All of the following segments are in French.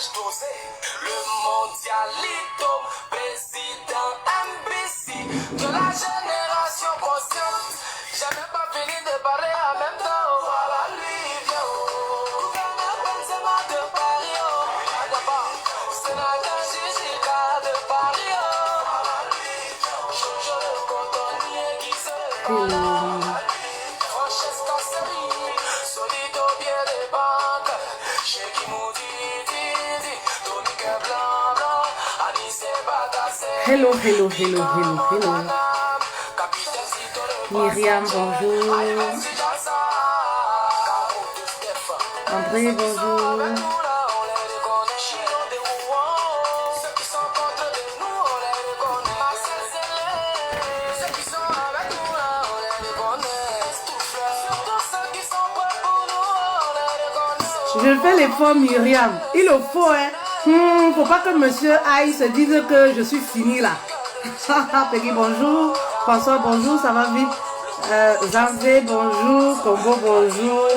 Le mondialito, président MBC, de la génération consciente. J'ai même pas fini de parler en même temps. Voilà lui, vient. Gouverneur Benzema de Paris. Sénateur Jijika de Paris. Voilà lui, Jojo le cotonnier qui se le Francesca Seri, solide au pied des banques. Chéki Moudi, Tony Blanc, Alice Batassé. Hello, hello, hello, hello, hello. Myriam, bonjour. André, bonjour. Je fais l'effort, Myriam. Il le faut, hein. Faut pas que monsieur aille se dise que je suis fini là. Peggy, bonjour. François, bonjour, ça va vite. Zanzé, bonjour. Combo, bonjour.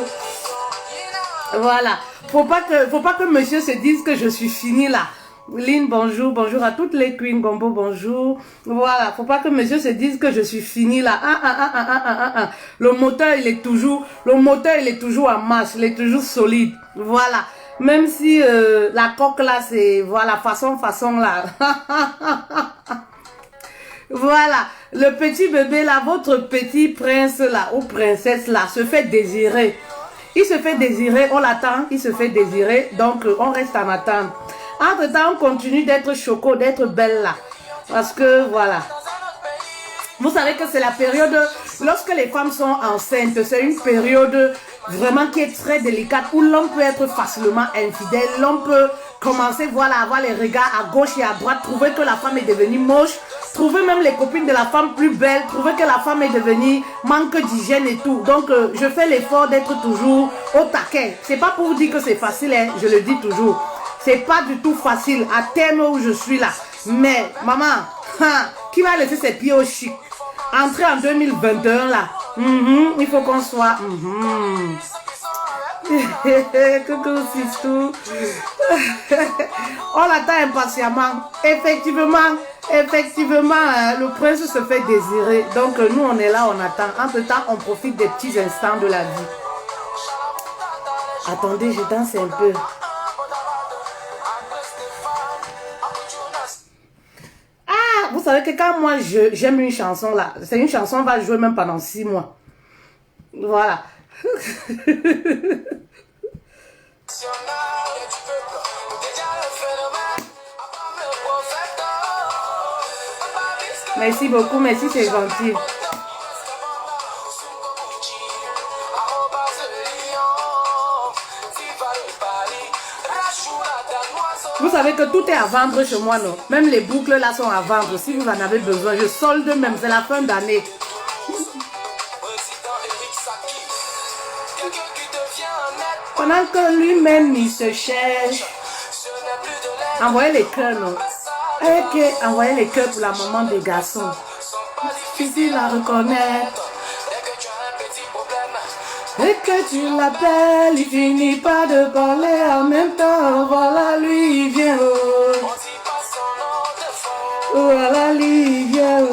Voilà. Faut pas que monsieur se dise que je suis fini là. Lynn, bonjour. Bonjour à toutes les queens. Combo, bonjour. Voilà. Faut pas que monsieur se dise que je suis fini là. Le moteur, il est toujours en marche. Il est toujours solide. Voilà. Même si la coque là, c'est, voilà, façon là. Voilà, le petit bébé là, votre petit prince là, ou princesse là, se fait désirer. Il se fait désirer, on l'attend, il se fait désirer, donc on reste en attente. Entre temps, on continue d'être choco, d'être belle là. Parce que, voilà. Vous savez que c'est la période, lorsque les femmes sont enceintes, c'est une période vraiment qui est très délicate, où l'homme peut être facilement infidèle, l'homme peut commencer, voilà, à avoir les regards à gauche et à droite, trouver que la femme est devenue moche, trouver même les copines de la femme plus belles, trouver que la femme est devenue manque d'hygiène et tout. Donc, je fais l'effort d'être toujours au taquet. C'est pas pour vous dire que c'est facile, hein, je le dis toujours. C'est pas du tout facile, à terme où je suis là. Mais, maman, qui va laisser ses pieds au chic? Entrer en 2021 là, il faut qu'on soit... Coucou Sistou. On l'attend impatiemment. Effectivement, le prince se fait désirer. Donc nous on est là, on attend. Entre temps, on profite des petits instants de la vie. Attendez, je danse un peu. Ah, vous savez que quand moi j'aime une chanson là, c'est une chanson, on va jouer même pendant 6 mois. Voilà. Merci beaucoup, merci, c'est gentil. Vous savez que tout est à vendre chez moi, non? Même les boucles là sont à vendre. Si vous en avez besoin, je solde même, c'est la fin d'année. Pendant que lui-même il se cherche. Envoyez les cœurs, non? Ok, envoyez les cœurs pour la maman des garçons. Difficile à reconnaître. Et que tu l'appelles, il finit pas de parler en même temps. Voilà, lui il vient. Voilà, lui il vient.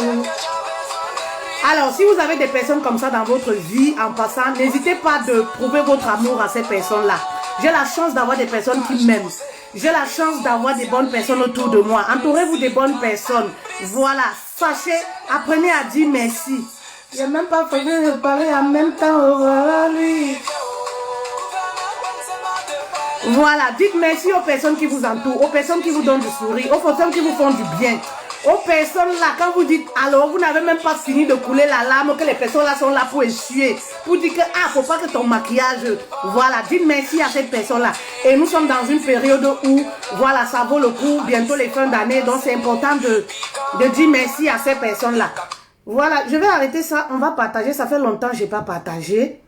Alors, si vous avez des personnes comme ça dans votre vie, en passant, n'hésitez pas de prouver votre amour à ces personnes-là. J'ai la chance d'avoir des personnes qui m'aiment. J'ai la chance d'avoir des bonnes personnes autour de moi. Entourez-vous des bonnes personnes. Voilà, sachez, apprenez à dire merci. Il n'y a même pas besoin de parler en même temps. Voilà, lui. Voilà, dites merci aux personnes qui vous entourent, aux personnes qui vous donnent du sourire, aux personnes qui vous font du bien. Aux personnes là, quand vous dites alors, vous n'avez même pas fini de couler la larme, que les personnes là sont là pour essuyer, pour dire que faut pas que ton maquillage, voilà, dites merci à ces personnes là. Et nous sommes dans une période où, voilà, ça vaut le coup, bientôt les fins d'année, donc c'est important de dire merci à ces personnes là. Voilà, je vais arrêter ça, on va partager, ça fait longtemps que je n'ai pas partagé.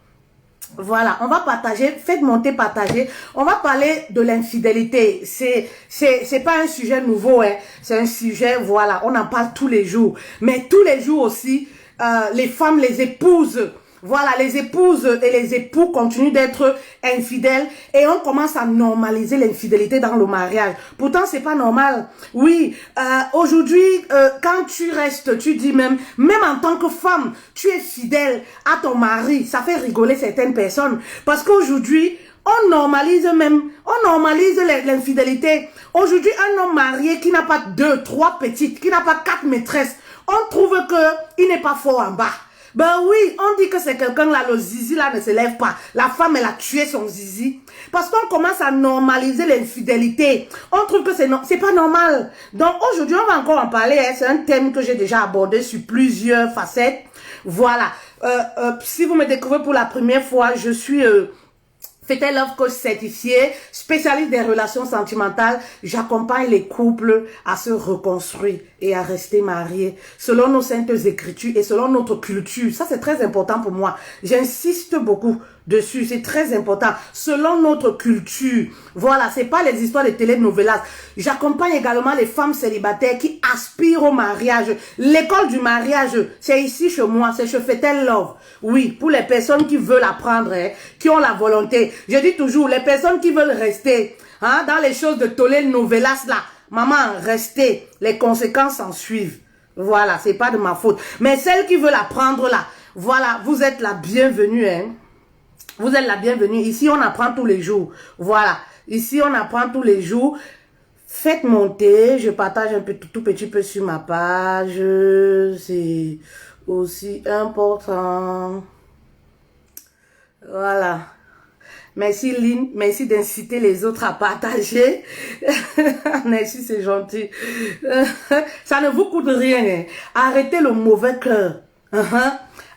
Voilà, on va partager, faites monter, partager. On va parler de l'infidélité. C'est pas un sujet nouveau, hein. C'est un sujet, voilà, on en parle tous les jours. Mais tous les jours aussi, les femmes, les épouses, Voilà, les épouses et les époux continuent d'être infidèles et on commence à normaliser l'infidélité dans le mariage. Pourtant, c'est pas normal. Oui, aujourd'hui, quand tu restes, tu dis même en tant que femme, tu es fidèle à ton mari. Ça fait rigoler certaines personnes. Parce qu'aujourd'hui, on normalise l'infidélité. Aujourd'hui, un homme marié qui n'a pas 2, 3 petites, qui n'a pas 4 maîtresses, on trouve que il n'est pas fort en bas. Ben oui, on dit que c'est quelqu'un là, le zizi là ne se lève pas. La femme, elle a tué son zizi. Parce qu'on commence à normaliser l'infidélité. On trouve que c'est pas normal. Donc aujourd'hui, on va encore en parler. Hein. C'est un thème que j'ai déjà abordé sur plusieurs facettes. Voilà. Si vous me découvrez pour la première fois, je suis... Fetel Love Coach certifié, spécialiste des relations sentimentales. J'accompagne les couples à se reconstruire et à rester mariés selon nos saintes écritures et selon notre culture. Ça, c'est très important pour moi. J'insiste beaucoup dessus. C'est très important. Selon notre culture. Voilà, c'est pas les histoires de telenovelas. J'accompagne également les femmes célibataires qui aspirent au mariage. L'école du mariage, c'est ici chez moi. C'est chez Fetel Love. Oui, pour les personnes qui veulent apprendre, hein, qui ont la volonté. Je dis toujours, les personnes qui veulent rester hein, dans les choses de telenovelas là, maman, restez. Les conséquences en suivent. Voilà, c'est pas de ma faute. Mais celles qui veulent apprendre là, voilà, vous êtes la bienvenue, hein. Vous êtes la bienvenue. Ici, on apprend tous les jours. Voilà. Ici, on apprend tous les jours. Faites monter. Je partage un peu, tout petit peu sur ma page. C'est aussi important. Voilà. Merci Lynn. Merci d'inciter les autres à partager. Merci, c'est gentil. Ça ne vous coûte rien. Hein. Arrêtez le mauvais cœur.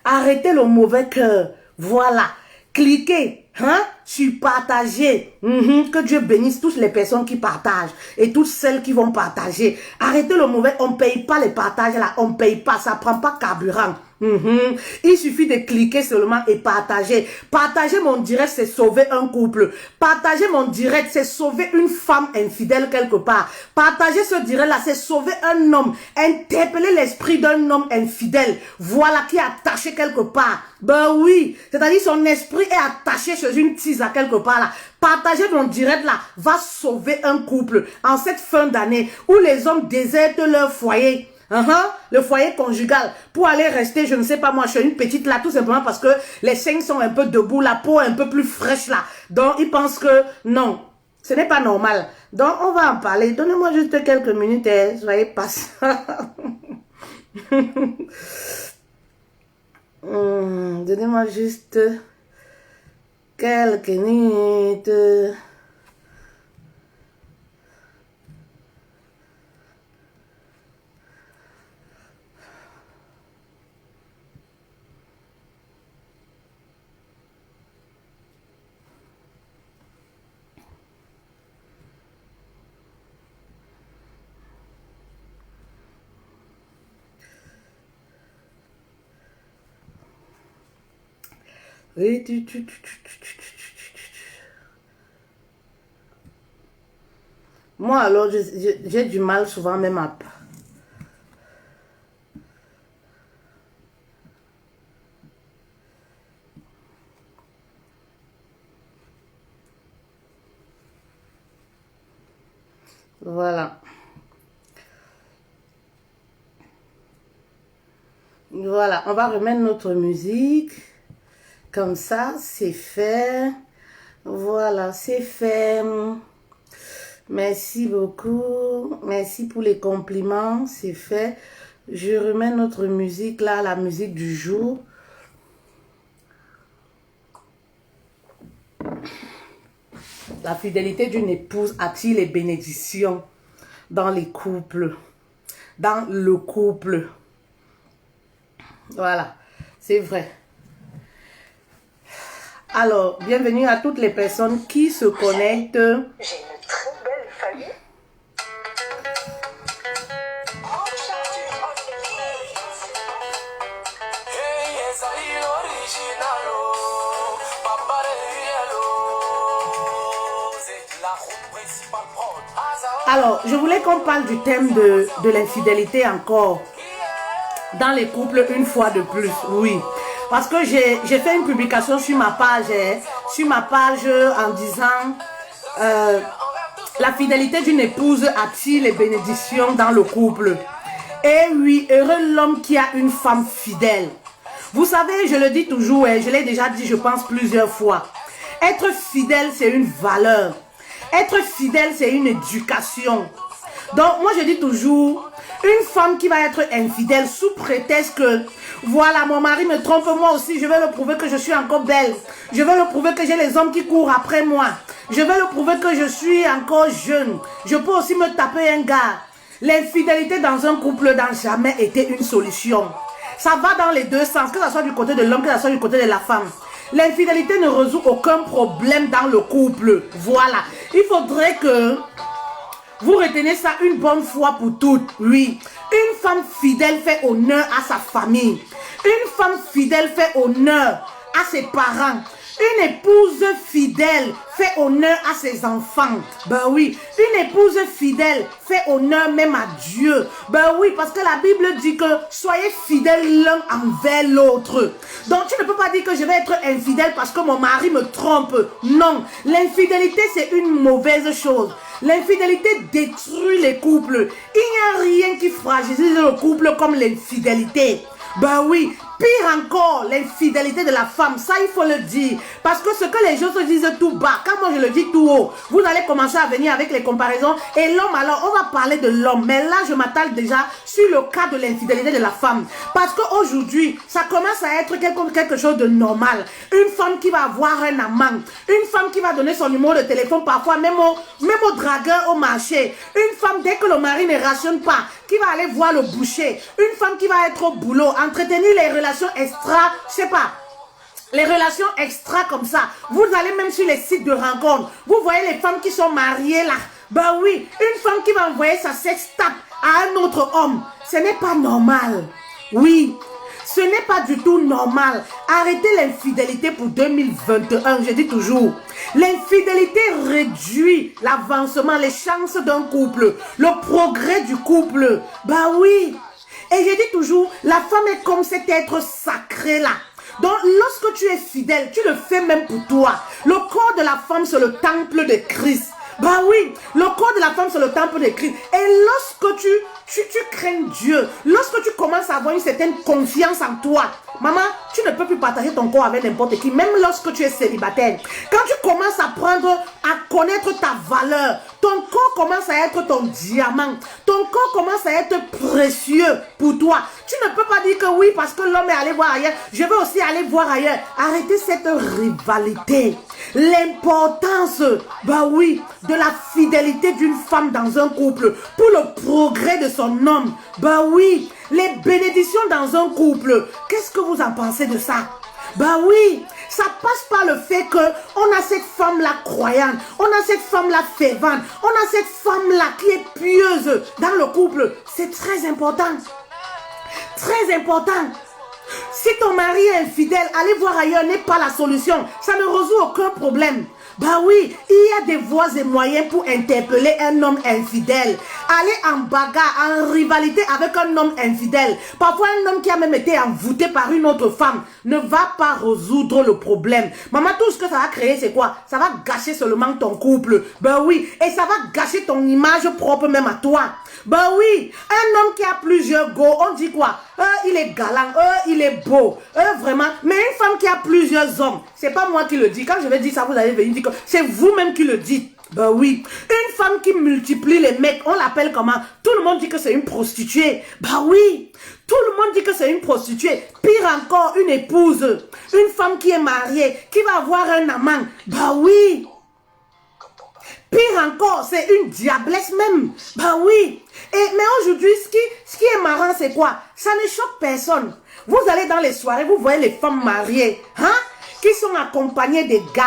Arrêtez le mauvais cœur. Voilà. Cliquez hein, sur partager. Que Dieu bénisse toutes les personnes qui partagent et toutes celles qui vont partager. Arrêtez le mauvais. On ne paye pas les partages là. On ne paye pas. Ça ne prend pas carburant. Il suffit de cliquer seulement et partager. Partager mon direct, c'est sauver un couple. Partager mon direct, c'est sauver une femme infidèle quelque part. Partager ce direct là, c'est sauver un homme. Interpeller l'esprit d'un homme infidèle. Voilà, qui est attaché quelque part. Ben oui, c'est-à-dire son esprit est attaché chez une tise à quelque part là. Partager mon direct là va sauver un couple en cette fin d'année où les hommes désertent leur foyer. Le foyer conjugal pour aller rester, je ne sais pas moi, je suis une petite là, tout simplement parce que les seins sont un peu debout, la peau est un peu plus fraîche là. Donc, ils pensent que non, ce n'est pas normal. Donc, on va en parler. Donnez-moi juste quelques minutes, hein, soyez patients. Donnez-moi juste quelques minutes. Moi, alors, j'ai du mal souvent même à... Voilà. Voilà, on va remettre notre musique. Comme ça, c'est fait. Voilà, c'est fait. Merci beaucoup. Merci pour les compliments. C'est fait. Je remets notre musique là, la musique du jour. La fidélité d'une épouse attire les bénédictions dans les couples. Dans le couple. Voilà, c'est vrai. Alors, bienvenue à toutes les personnes qui se connectent. J'ai une très belle famille. Alors, je voulais qu'on parle du thème de l'infidélité encore. Dans les couples, une fois de plus, oui. Parce que j'ai fait une publication sur ma page, en disant la fidélité d'une épouse attire les bénédictions dans le couple. Et oui, heureux l'homme qui a une femme fidèle. Vous savez, je le dis toujours, et je l'ai déjà dit, je pense, plusieurs fois. Être fidèle, c'est une valeur. Être fidèle, c'est une éducation. Donc, moi, je dis toujours, une femme qui va être infidèle sous prétexte que, voilà, mon mari me trompe, moi aussi, je vais le prouver que je suis encore belle. Je vais le prouver que j'ai les hommes qui courent après moi. Je vais le prouver que je suis encore jeune. Je peux aussi me taper un gars. L'infidélité dans un couple n'a jamais été une solution. Ça va dans les deux sens, que ce soit du côté de l'homme, que ce soit du côté de la femme. L'infidélité ne résout aucun problème dans le couple. Voilà. Il faudrait que vous retenez ça une bonne fois pour toutes. Oui. Une femme fidèle fait honneur à sa famille. Une femme fidèle fait honneur à ses parents. Une épouse fidèle fait honneur à ses enfants. Ben oui, une épouse fidèle fait honneur même à Dieu. Ben oui, parce que la Bible dit que soyez fidèles l'un envers l'autre. Donc tu ne peux pas dire que je vais être infidèle parce que mon mari me trompe. Non, l'infidélité c'est une mauvaise chose. L'infidélité détruit les couples. Il n'y a rien qui fragilise le couple comme l'infidélité. Ben oui, pire encore, l'infidélité de la femme, ça il faut le dire. Parce que ce que les gens se disent tout bas, quand moi je le dis tout haut, vous allez commencer à venir avec les comparaisons. Et l'homme, alors on va parler de l'homme. Mais là je m'attale déjà sur le cas de l'infidélité de la femme. Parce qu'aujourd'hui, ça commence à être quelque chose de normal. Une femme qui va avoir un amant, une femme qui va donner son numéro de téléphone parfois, même au dragueur au marché. Une femme, dès que le mari ne rationne pas, qui va aller voir le boucher. Une femme qui va être au boulot, entretenir les relations extra, je sais pas, les relations extra comme ça. Vous allez même sur les sites de rencontres. Vous voyez les femmes qui sont mariées là. Ben oui, une femme qui va envoyer sa sextape à un autre homme. Ce n'est pas normal. Oui, ce n'est pas du tout normal. Arrêtez l'infidélité pour 2021, je dis toujours. L'infidélité réduit l'avancement, les chances d'un couple, le progrès du couple. Ben oui. Et je dis toujours, la femme est comme cet être sacré là. Donc lorsque tu es fidèle, tu le fais même pour toi. Le corps de la femme, c'est le temple de Christ. Bah oui, le corps de la femme, c'est le temple de Christ. Et lorsque tu crains Dieu, lorsque tu commences à avoir une certaine confiance en toi, maman, tu ne peux plus partager ton corps avec n'importe qui, même lorsque tu es célibataire. Quand tu commences à connaître ta valeur, ton corps commence à être ton diamant, ton corps commence à être précieux pour toi. Tu ne peux pas dire que oui, parce que l'homme est allé voir ailleurs, je vais aussi aller voir ailleurs. Arrêtez cette rivalité. L'importance, bah oui, de la fidélité d'une femme dans un couple pour le progrès de son homme. Bah oui, les bénédictions dans un couple. Qu'est-ce que vous en pensez de ça? Bah oui, ça passe par le fait que on a cette femme-là croyante, on a cette femme-là fervente, on a cette femme-là qui est pieuse dans le couple. C'est très important. Très important. Si ton mari est infidèle, aller voir ailleurs n'est pas la solution. Ça ne résout aucun problème. Bah oui, il y a des voies et moyens pour interpeller un homme infidèle. Aller en bagarre, en rivalité avec un homme infidèle. Parfois un homme qui a même été envoûté par une autre femme ne va pas résoudre le problème. Maman, tout ce que ça va créer, c'est quoi? Ça va gâcher seulement ton couple. Bah oui, et ça va gâcher ton image propre même à toi. Bah oui, un homme qui a plusieurs go, on dit quoi? Il est galant, il est beau, vraiment. Mais une femme qui a plusieurs hommes, c'est pas moi qui le dis. Quand je vais dire ça, vous allez venir dire que c'est vous-même qui le dites. Ben oui, une femme qui multiplie les mecs, on l'appelle comment? Tout le monde dit que c'est une prostituée. Ben oui, tout le monde dit que c'est une prostituée. Pire encore, une épouse, une femme qui est mariée, qui va avoir un amant. Ben oui. Pire encore, c'est une diablesse même. Ben oui. Mais aujourd'hui, ce qui est marrant, c'est quoi? Ça ne choque personne. Vous allez dans les soirées, vous voyez les femmes mariées, hein, qui sont accompagnées des gars.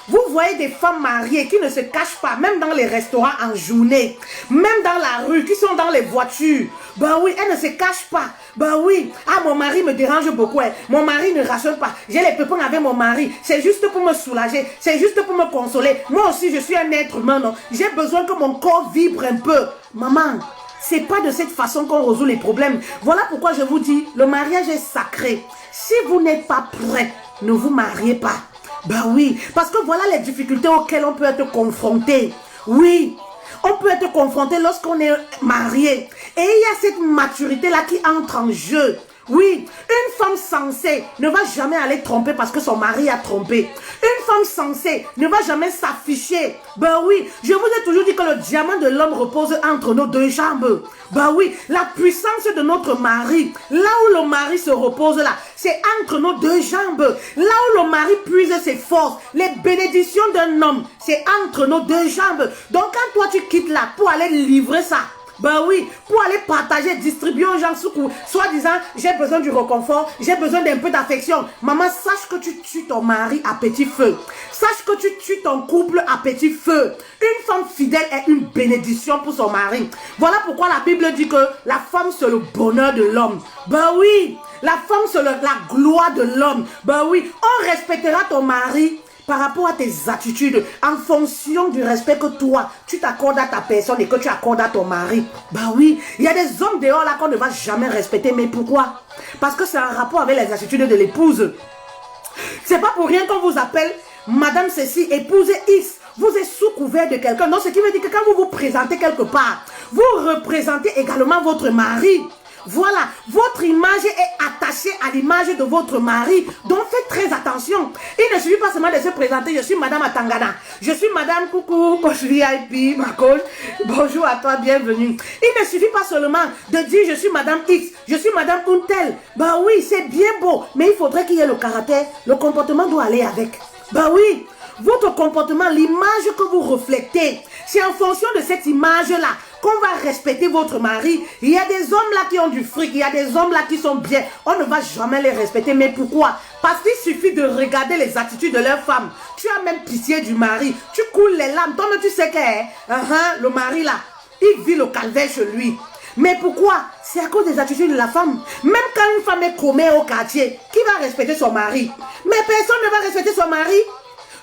Vous voyez des femmes mariées qui ne se cachent pas, même dans les restaurants en journée, même dans la rue, qui sont dans les voitures. Ben oui, elles ne se cachent pas. Ben oui, ah mon mari me dérange beaucoup. Hein. Mon mari ne rationne pas. J'ai les pépins avec mon mari. C'est juste pour me soulager. C'est juste pour me consoler. Moi aussi, je suis un être humain. J'ai besoin que mon corps vibre un peu. Maman, C'est pas de cette façon qu'on résout les problèmes. Voilà pourquoi je vous dis, le mariage est sacré. Si vous n'êtes pas prêt, ne vous mariez pas. Ben oui, parce que voilà les difficultés auxquelles on peut être confronté. Oui, on peut être confronté lorsqu'on est marié. Et il y a cette maturité-là qui entre en jeu. Oui, une femme sensée ne va jamais aller tromper parce que son mari a trompé. Une femme sensée ne va jamais s'afficher. Ben oui, je vous ai toujours dit que le diamant de l'homme repose entre nos deux jambes. Ben oui, la puissance de notre mari, là où le mari se repose là, c'est entre nos deux jambes. Là où le mari puise ses forces, les bénédictions d'un homme, c'est entre nos deux jambes. Donc quand toi tu quittes là pour aller livrer ça, ben oui, pour aller partager, distribuer aux gens, soit disant, j'ai besoin du réconfort, j'ai besoin d'un peu d'affection. Maman, sache que tu tues ton mari à petit feu. Sache que tu tues ton couple à petit feu. Une femme fidèle est une bénédiction pour son mari. Voilà pourquoi la Bible dit que la femme c'est le bonheur de l'homme. Ben oui, la femme c'est la gloire de l'homme. Ben oui, on respectera ton mari par rapport à tes attitudes, en fonction du respect que toi, tu t'accordes à ta personne et que tu accordes à ton mari. Bah oui, il y a des hommes dehors là qu'on ne va jamais respecter. Mais pourquoi? Parce que c'est un rapport avec les attitudes de l'épouse. C'est pas pour rien qu'on vous appelle Madame Cécile, épouse X. Vous êtes sous couvert de quelqu'un. Donc ce qui veut dire que quand vous vous présentez quelque part, vous représentez également votre mari. Voilà, votre image est attachée à l'image de votre mari. Donc faites très attention. Il ne suffit pas seulement de se présenter, je suis Madame Atangana. Je suis Madame Coucou, coach VIP, ma coach. Bonjour à toi, bienvenue. Il ne suffit pas seulement de dire je suis Madame X, je suis Madame Untel. Bah oui, c'est bien beau, mais il faudrait qu'il y ait le caractère. Le comportement doit aller avec. Bah oui, votre comportement, l'image que vous reflétez, c'est en fonction de cette image-là qu'on va respecter votre mari. Il y a des hommes là qui ont du fric, il y a des hommes là qui sont bien. On ne va jamais les respecter. Mais pourquoi? Parce qu'il suffit de regarder les attitudes de leur femme. Tu as même pitié du mari. Tu coules les larmes. Toi, tu sais que le mari là, il vit le calvaire chez lui. Mais pourquoi? C'est à cause des attitudes de la femme. Même quand une femme est commère au quartier, qui va respecter son mari? Mais personne ne va respecter son mari.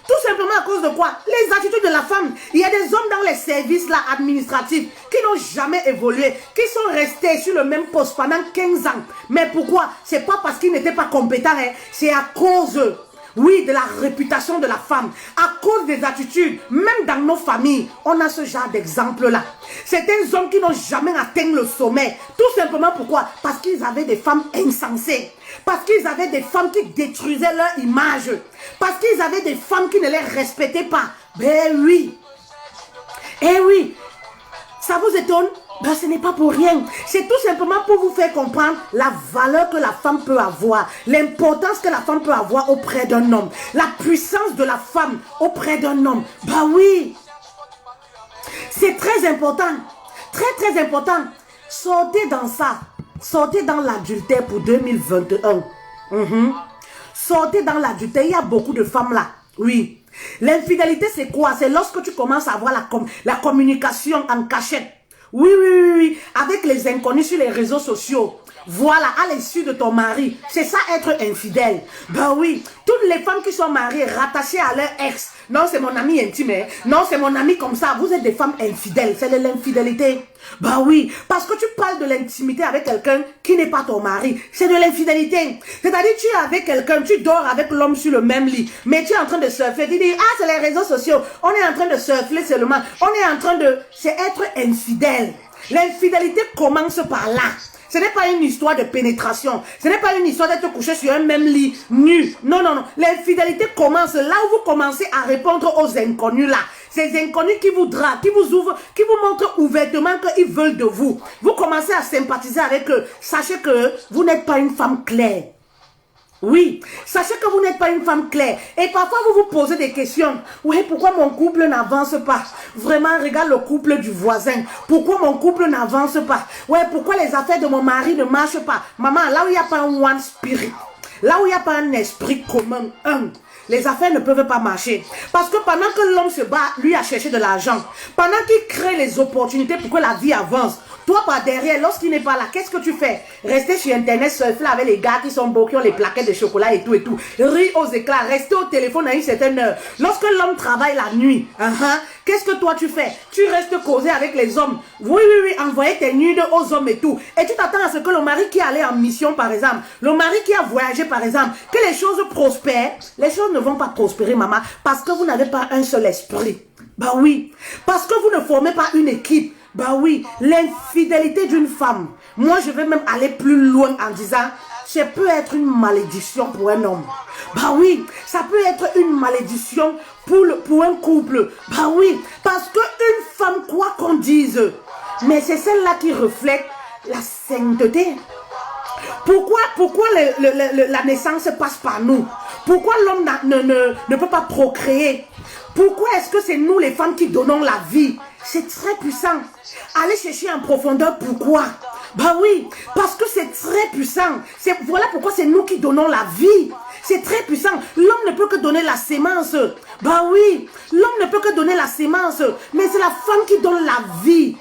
Tout simplement à cause de quoi? Les attitudes de la femme. Il y a des hommes dans les services là, administratifs qui n'ont jamais évolué, qui sont restés sur le même poste pendant 15 ans. Mais pourquoi? C'est pas parce qu'ils n'étaient pas compétents, hein. C'est à cause, oui, de la réputation de la femme, à cause des attitudes. Même dans nos familles, on a ce genre d'exemple-là. Certains hommes qui n'ont jamais atteint le sommet. Tout simplement pourquoi? Parce qu'ils avaient des femmes insensées. Parce qu'ils avaient des femmes qui détruisaient leur image. Parce qu'ils avaient des femmes qui ne les respectaient pas. Ben oui. Eh oui. Ça vous étonne? Ben ce n'est pas pour rien. C'est tout simplement pour vous faire comprendre la valeur que la femme peut avoir. L'importance que la femme peut avoir auprès d'un homme. La puissance de la femme auprès d'un homme. Ben oui. C'est très important. Très très important. Sortez dans ça. Sortez dans l'adultère pour 2021. Sortez dans l'adultère. Il y a beaucoup de femmes là. Oui. L'infidélité, c'est quoi? C'est lorsque tu commences à avoir la communication en cachette. Oui, oui, oui, oui. Avec les inconnus sur les réseaux sociaux. Voilà, à l'issue de ton mari. C'est ça être infidèle. Ben oui. Toutes les femmes qui sont mariées, rattachées à leur ex. Non, c'est mon ami intime. Hein. Non, c'est mon ami comme ça. Vous êtes des femmes infidèles. C'est de l'infidélité. Ben oui. Parce que tu parles de l'intimité avec quelqu'un qui n'est pas ton mari. C'est de l'infidélité. C'est-à-dire, tu es avec quelqu'un, tu dors avec l'homme sur le même lit. Mais tu es en train de surfer. Tu dis, ah, c'est les réseaux sociaux. On est en train de surfer seulement. On est en train de... C'est être infidèle. L'infidélité commence par là. Ce n'est pas une histoire de pénétration. Ce n'est pas une histoire d'être couché sur un même lit, nu. Non, non, non. L'infidélité commence là où vous commencez à répondre aux inconnus là. Ces inconnus qui vous draguent, qui vous ouvrent, qui vous montrent ouvertement qu'ils veulent de vous. Vous commencez à sympathiser avec eux. Sachez que vous n'êtes pas une femme claire. Oui, sachez que vous n'êtes pas une femme claire. Et parfois, vous vous posez des questions. Oui, pourquoi mon couple n'avance pas? Vraiment, regarde le couple du voisin. Pourquoi mon couple n'avance pas? Ouais, pourquoi les affaires de mon mari ne marchent pas? Maman, là où il n'y a pas un one spirit, là où il n'y a pas un esprit commun, les affaires ne peuvent pas marcher. Parce que pendant que l'homme se bat, lui a cherché de l'argent. Pendant qu'il crée les opportunités pour que la vie avance, Toi, par derrière, lorsqu'il n'est pas là, qu'est-ce que tu fais? Rester sur Internet, surfer avec les gars qui sont beaux, qui ont les plaquettes de chocolat et tout et tout. Rire aux éclats, rester au téléphone à une certaine heure. Lorsque l'homme travaille la nuit, qu'est-ce que toi tu fais? Tu restes causer avec les hommes. Oui, envoyer tes nudes aux hommes et tout. Et tu t'attends à ce que le mari qui est allé en mission, par exemple, le mari qui a voyagé, par exemple, que les choses prospèrent. Les choses ne vont pas prospérer, maman, parce que vous n'avez pas un seul esprit. Bah oui, parce que vous ne formez pas une équipe. Bah oui, l'infidélité d'une femme. Moi, je vais même aller plus loin en disant, ça peut être une malédiction pour un homme. Bah oui, ça peut être une malédiction pour un couple. Bah oui, parce qu'une femme, quoi qu'on dise, mais c'est celle-là qui reflète la sainteté. Pourquoi la naissance passe par nous? Pourquoi l'homme ne peut pas procréer? Pourquoi est-ce que c'est nous les femmes qui donnons la vie? C'est très puissant. Allez chercher en profondeur pourquoi. Bah oui, parce que c'est très puissant. Voilà pourquoi c'est nous qui donnons la vie. C'est très puissant. L'homme ne peut que donner la sémence. Bah oui, l'homme ne peut que donner la sémence. Mais c'est la femme qui donne la vie.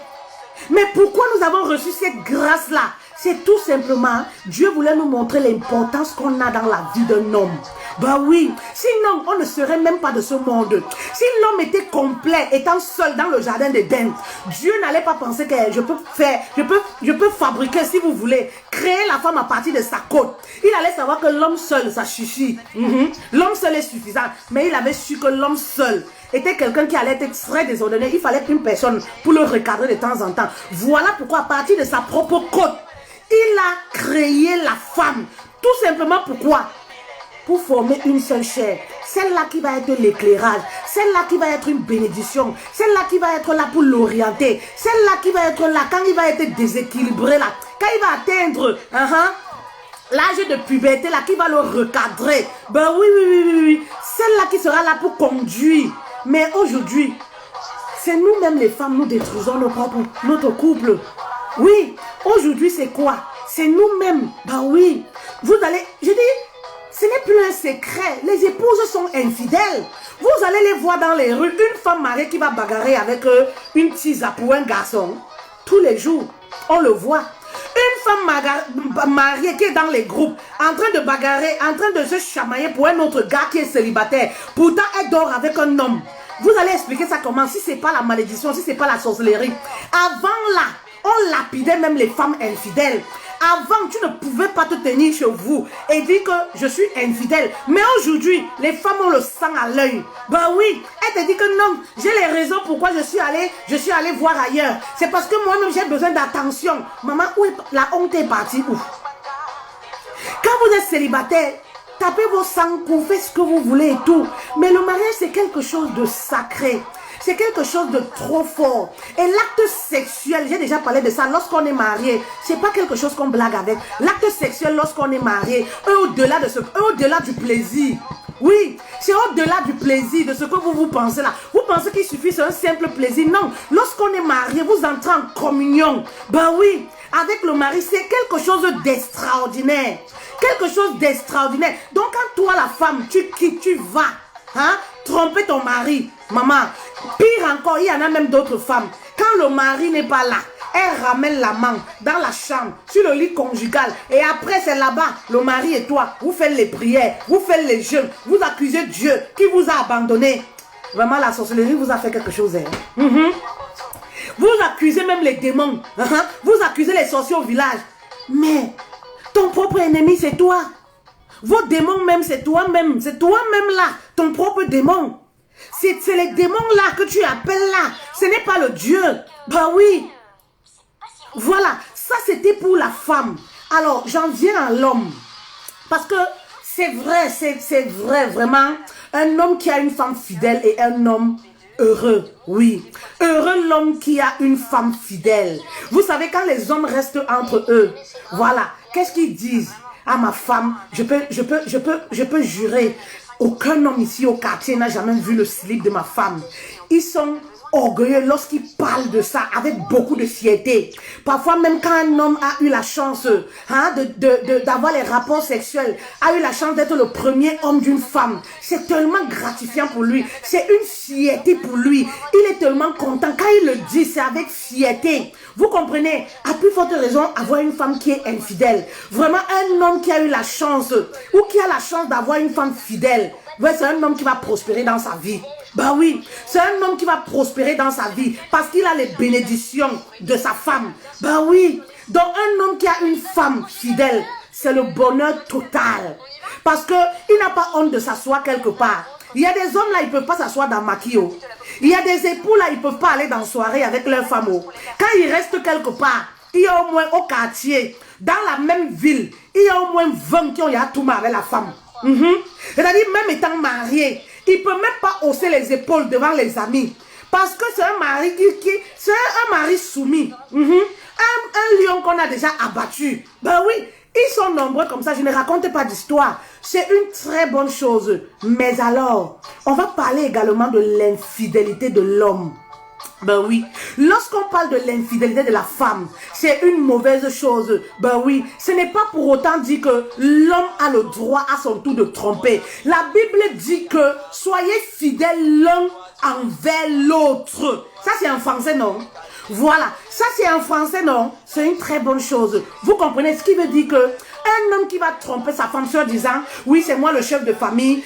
Mais pourquoi nous avons reçu cette grâce-là? C'est tout simplement, Dieu voulait nous montrer l'importance qu'on a dans la vie d'un homme. Bah oui, sinon on ne serait même pas de ce monde. Si l'homme était complet, étant seul dans le jardin d'Éden, Dieu n'allait pas penser que je peux fabriquer, si vous voulez, créer la femme à partir de sa côte. Il allait savoir que l'homme seul, ça suffit. L'homme seul est suffisant, mais il avait su que l'homme seul était quelqu'un qui allait être très désordonné. Il fallait une personne pour le recadrer de temps en temps. Voilà pourquoi à partir de sa propre côte, il a créé la femme. Tout simplement pourquoi? Pour former une seule chair. Celle-là qui va être l'éclairage. Celle-là qui va être une bénédiction. Celle-là qui va être là pour l'orienter. Celle-là qui va être là quand il va être déséquilibré là. Quand il va atteindre l'âge de puberté là, qui va le recadrer. Ben oui. Celle-là qui sera là pour conduire. Mais aujourd'hui, c'est nous-mêmes les femmes, nous détruisons notre couple. Oui, aujourd'hui c'est quoi? C'est nous-mêmes. Bah oui. Vous allez, je dis, ce n'est plus un secret. Les épouses sont infidèles. Vous allez les voir dans les rues. Une femme mariée qui va bagarrer avec une tisa pour un garçon. Tous les jours, on le voit. Une femme mariée qui est dans les groupes, en train de bagarrer, en train de se chamailler pour un autre gars qui est célibataire. Pourtant, elle dort avec un homme. Vous allez expliquer ça comment? Si ce n'est pas la malédiction, si ce n'est pas la sorcellerie. Avant là, on lapidait même les femmes infidèles. Avant, tu ne pouvais pas te tenir chez vous et dire que je suis infidèle. Mais aujourd'hui, les femmes ont le sang à l'œil. Ben oui, elle te dit que non, j'ai les raisons pourquoi je suis allée voir ailleurs. C'est parce que moi-même, j'ai besoin d'attention. Maman, où est la honte est partie où? Quand vous êtes célibataire, tapez vos sangs, faites ce que vous voulez et tout. Mais le mariage, c'est quelque chose de sacré. C'est quelque chose de trop fort. Et l'acte sexuel, j'ai déjà parlé de ça, lorsqu'on est marié, c'est pas quelque chose qu'on blague avec. L'acte sexuel, lorsqu'on est marié, au-delà du plaisir. Oui, c'est au-delà du plaisir, de ce que vous pensez là. Vous pensez qu'il suffit, c'est un simple plaisir. Non, lorsqu'on est marié, vous entrez en communion. Ben oui, avec le mari, c'est quelque chose d'extraordinaire. Quelque chose d'extraordinaire. Donc quand toi, la femme, tu quittes, tu vas, tromper ton mari, maman. Pire encore, il y en a même d'autres femmes. Quand le mari n'est pas là, elle ramène la main dans la chambre, sur le lit conjugal. Et après, c'est là-bas, le mari et toi, vous faites les prières, vous faites les jeûnes, vous accusez Dieu qui vous a abandonné. Vraiment, la sorcellerie vous a fait quelque chose. Vous accusez même les démons. Vous accusez les sorciers au village. Mais ton propre ennemi, c'est toi. Vos démons même, c'est toi-même. C'est toi-même là, ton propre démon. C'est les démons là que tu appelles là. Ce n'est pas le Dieu. Bah oui. Voilà. Ça, c'était pour la femme. Alors, j'en viens à l'homme. Parce que c'est vrai, vraiment. Un homme qui a une femme fidèle et un homme heureux. Oui. Heureux l'homme qui a une femme fidèle. Vous savez, quand les hommes restent entre eux, voilà. Qu'est-ce qu'ils disent? À ma femme, je peux jurer, aucun homme ici au quartier n'a jamais vu le slip de ma femme. Ils sont orgueilleux lorsqu'il parle de ça avec beaucoup de fierté. Parfois même quand un homme a eu la chance d'avoir les rapports sexuels, a eu la chance d'être le premier homme d'une femme, c'est tellement gratifiant pour lui. C'est une fierté pour lui. Il est tellement content. Quand il le dit, c'est avec fierté. Vous comprenez? À plus forte raison, avoir une femme qui est infidèle. Vraiment, un homme qui a eu la chance ou qui a la chance d'avoir une femme fidèle, ouais, c'est un homme qui va prospérer dans sa vie. Bah oui, c'est un homme qui va prospérer dans sa vie parce qu'il a les bénédictions de sa femme. Bah oui, donc un homme qui a une femme fidèle, c'est le bonheur total. Parce qu'il n'a pas honte de s'asseoir quelque part. Il y a des hommes là, ils ne peuvent pas s'asseoir dans Makio. Il y a des époux là, ils ne peuvent pas aller dans soirée avec leur femme. Quand ils restent quelque part, il y a au moins au quartier, dans la même ville, il y a au moins 20 qui ont tout mal avec la femme. C'est-à-dire, même étant marié, il ne peut même pas hausser les épaules devant les amis. Parce que c'est un mari c'est un mari soumis. Un lion qu'on a déjà abattu. Ben oui, ils sont nombreux comme ça, je ne raconte pas d'histoire. C'est une très bonne chose. Mais alors, on va parler également de l'infidélité de l'homme. Ben oui, lorsqu'on parle de l'infidélité de la femme, c'est une mauvaise chose. Ben oui, ce n'est pas pour autant dire que l'homme a le droit à son tour de tromper. La Bible dit que soyez fidèles l'un envers l'autre. Ça c'est en français, non? Voilà, ça c'est en français, non? C'est une très bonne chose. Vous comprenez ce qui veut dire que un homme qui va tromper sa femme en disant, oui, c'est moi le chef de famille,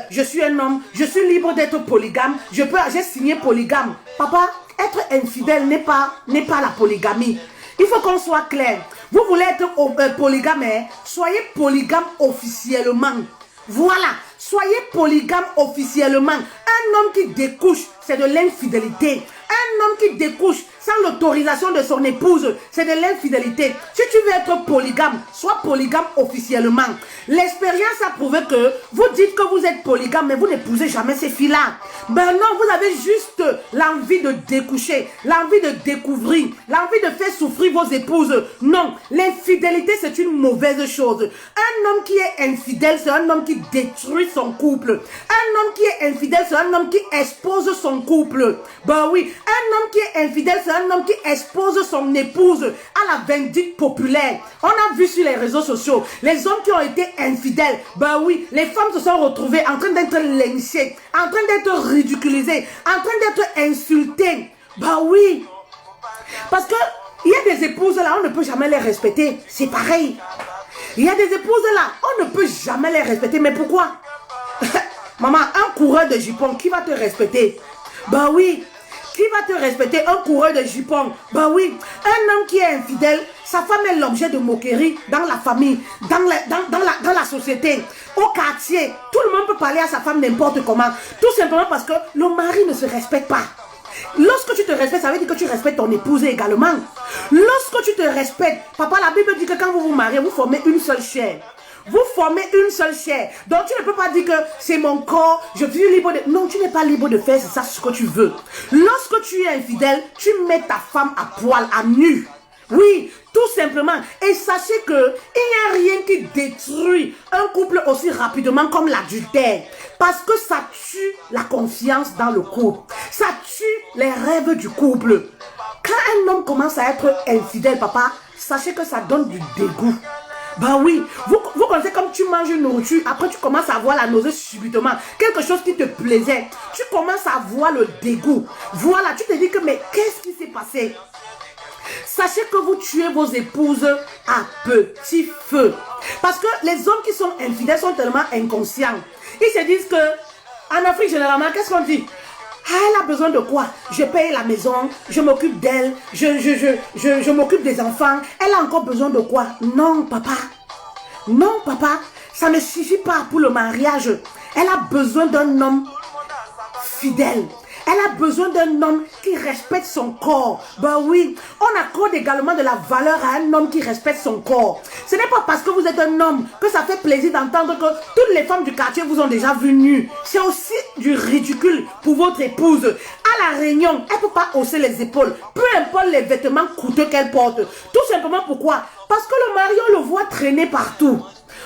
je suis un homme, je suis libre d'être polygame, j'ai signé polygame. Papa, être infidèle n'est pas la polygamie. Il faut qu'on soit clair. Vous voulez être polygame, hein? Soyez polygame officiellement. Voilà, soyez polygame officiellement. Un homme qui découche, c'est de l'infidélité. Un homme qui découche sans l'autorisation de son épouse, c'est de l'infidélité. Si tu veux être polygame, sois polygame officiellement. L'expérience a prouvé que vous dites que vous êtes polygame, mais vous n'épousez jamais ces filles-là. Ben non, vous avez juste l'envie de découcher, l'envie de découvrir, l'envie de faire souffrir vos épouses. Non, l'infidélité, c'est une mauvaise chose. Un homme qui est infidèle, c'est un homme qui détruit son couple. Un homme qui est infidèle, c'est un homme qui expose son couple. Ben oui, un homme qui est infidèle, c'est un homme qui expose son épouse à la vindicte populaire. On a vu sur les réseaux sociaux, les hommes qui ont été infidèles, ben oui, les femmes se sont retrouvées en train d'être lynchées, en train d'être ridiculisées, en train d'être insultées. Ben oui, parce que il y a des épouses là, on ne peut jamais les respecter. C'est pareil. Il y a des épouses là, on ne peut jamais les respecter. Mais pourquoi? Maman, un coureur de jupon, qui va te respecter? Ben oui. Qui va te respecter? Un coureur de jupon? Ben oui. Un homme qui est infidèle, sa femme est l'objet de moquerie dans la famille, dans la société, au quartier. Tout le monde peut parler à sa femme n'importe comment. Tout simplement parce que le mari ne se respecte pas. Lorsque tu te respectes, ça veut dire que tu respectes ton épouse également. Lorsque tu te respectes, papa, la Bible dit que quand vous vous mariez, vous formez une seule chair. Vous formez une seule chair. Donc tu ne peux pas dire que c'est mon corps, je suis libre de... Non, tu n'es pas libre de faire ça ce que tu veux. Lorsque tu es infidèle, tu mets ta femme à poil, à nu. Oui, tout simplement. Et sachez que il n'y a rien qui détruit un couple aussi rapidement comme l'adultère. Parce que ça tue la confiance dans le couple. Ça tue les rêves du couple. Quand un homme commence à être infidèle, papa, sachez que ça donne du dégoût. Bah oui, vous connaissez comme tu manges une nourriture, après tu commences à voir la nausée subitement, quelque chose qui te plaisait, tu commences à voir le dégoût. Voilà, tu te dis que mais qu'est-ce qui s'est passé? Sachez que vous tuez vos épouses à petit feu. Parce que les hommes qui sont infidèles sont tellement inconscients. Ils se disent que, en Afrique généralement, qu'est-ce qu'on dit? Ah, elle a besoin de quoi? Je paye la maison, je m'occupe d'elle, je m'occupe des enfants. Elle a encore besoin de quoi? Non, papa. Non, papa. Ça ne suffit pas pour le mariage. Elle a besoin d'un homme fidèle. Elle a besoin d'un homme qui respecte son corps. Ben oui, on accorde également de la valeur à un homme qui respecte son corps. Ce n'est pas parce que vous êtes un homme que ça fait plaisir d'entendre que toutes les femmes du quartier vous ont déjà vu nu. C'est aussi du ridicule pour votre épouse. À la réunion, elle ne peut pas hausser les épaules. Peu importe les vêtements coûteux qu'elle porte. Tout simplement pourquoi? Parce que le mari, on le voit traîner partout.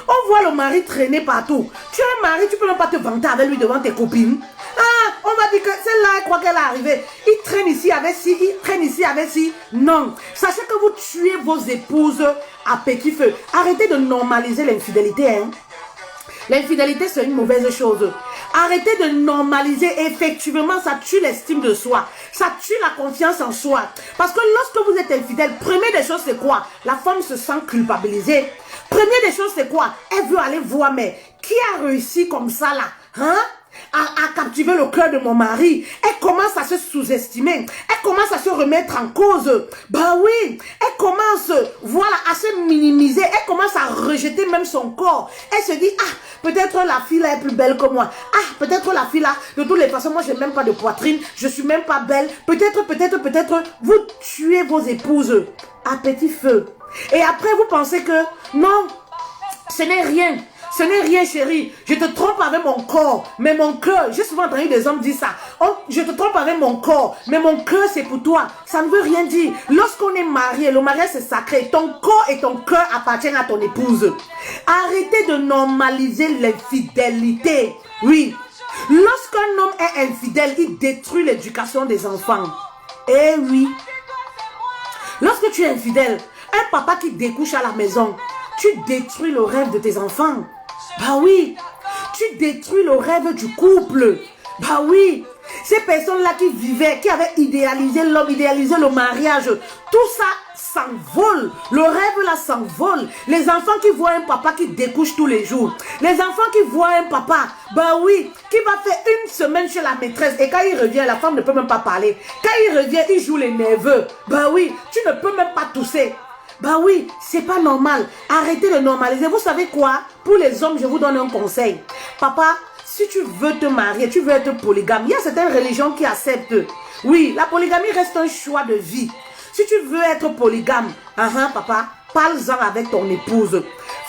On voit le mari traîner partout. Tu es un mari, tu ne peux même pas te vanter avec lui devant tes copines. Ah, On va dire que celle-là, elle croit qu'elle est arrivée. Il traîne ici avec ci, il traîne ici avec ci. Non. Sachez que vous tuez vos épouses à petit feu. Arrêtez de normaliser l'infidélité. Hein. L'infidélité, c'est une mauvaise chose. Arrêtez de normaliser. Effectivement, ça tue l'estime de soi. Ça tue la confiance en soi. Parce que lorsque vous êtes infidèle, première des choses, c'est quoi? La femme se sent culpabilisée. Première des choses, c'est quoi? Elle veut aller voir, mais qui a réussi comme ça là? Hein? À captiver le cœur de mon mari. Elle commence à se sous-estimer. Elle commence à se remettre en cause. Bah oui. Elle commence, voilà, à se minimiser. Elle commence à rejeter même son corps. Elle se dit, ah, peut-être la fille là est plus belle que moi. Ah, peut-être la fille là, de toutes les façons, moi, j'ai même pas de poitrine. Je suis même pas belle. Peut-être, vous tuez vos épouses à petit feu. Et après, vous pensez que, non, ce n'est rien. Ce n'est rien, chérie. Je te trompe avec mon corps, mais mon cœur. J'ai souvent entendu des hommes dire ça. Oh, je te trompe avec mon corps, mais mon cœur, c'est pour toi. Ça ne veut rien dire. Lorsqu'on est marié, le mariage, c'est sacré. Ton corps et ton cœur appartiennent à ton épouse. Arrêtez de normaliser l'infidélité. Oui. Lorsqu'un homme est infidèle, il détruit l'éducation des enfants. Eh oui. Lorsque tu es infidèle, un papa qui découche à la maison, tu détruis le rêve de tes enfants. Bah oui, tu détruis le rêve du couple. Bah oui, ces personnes-là qui vivaient, qui avaient idéalisé l'homme, idéalisé le mariage, tout ça s'envole. Le rêve là s'envole. Les enfants qui voient un papa qui découche tous les jours. Les enfants qui voient un papa, bah oui, qui va faire une semaine chez la maîtresse. Et quand il revient, la femme ne peut même pas parler. Quand il revient, il joue les nerveux. Bah oui, tu ne peux même pas tousser. Bah oui, c'est pas normal. Arrêtez de normaliser. Vous savez quoi? Pour les hommes, je vous donne un conseil. Papa, si tu veux te marier, tu veux être polygame, il y a certaines religions qui acceptent. Oui, la polygamie reste un choix de vie. Si tu veux être polygame, papa, parle-en avec ton épouse.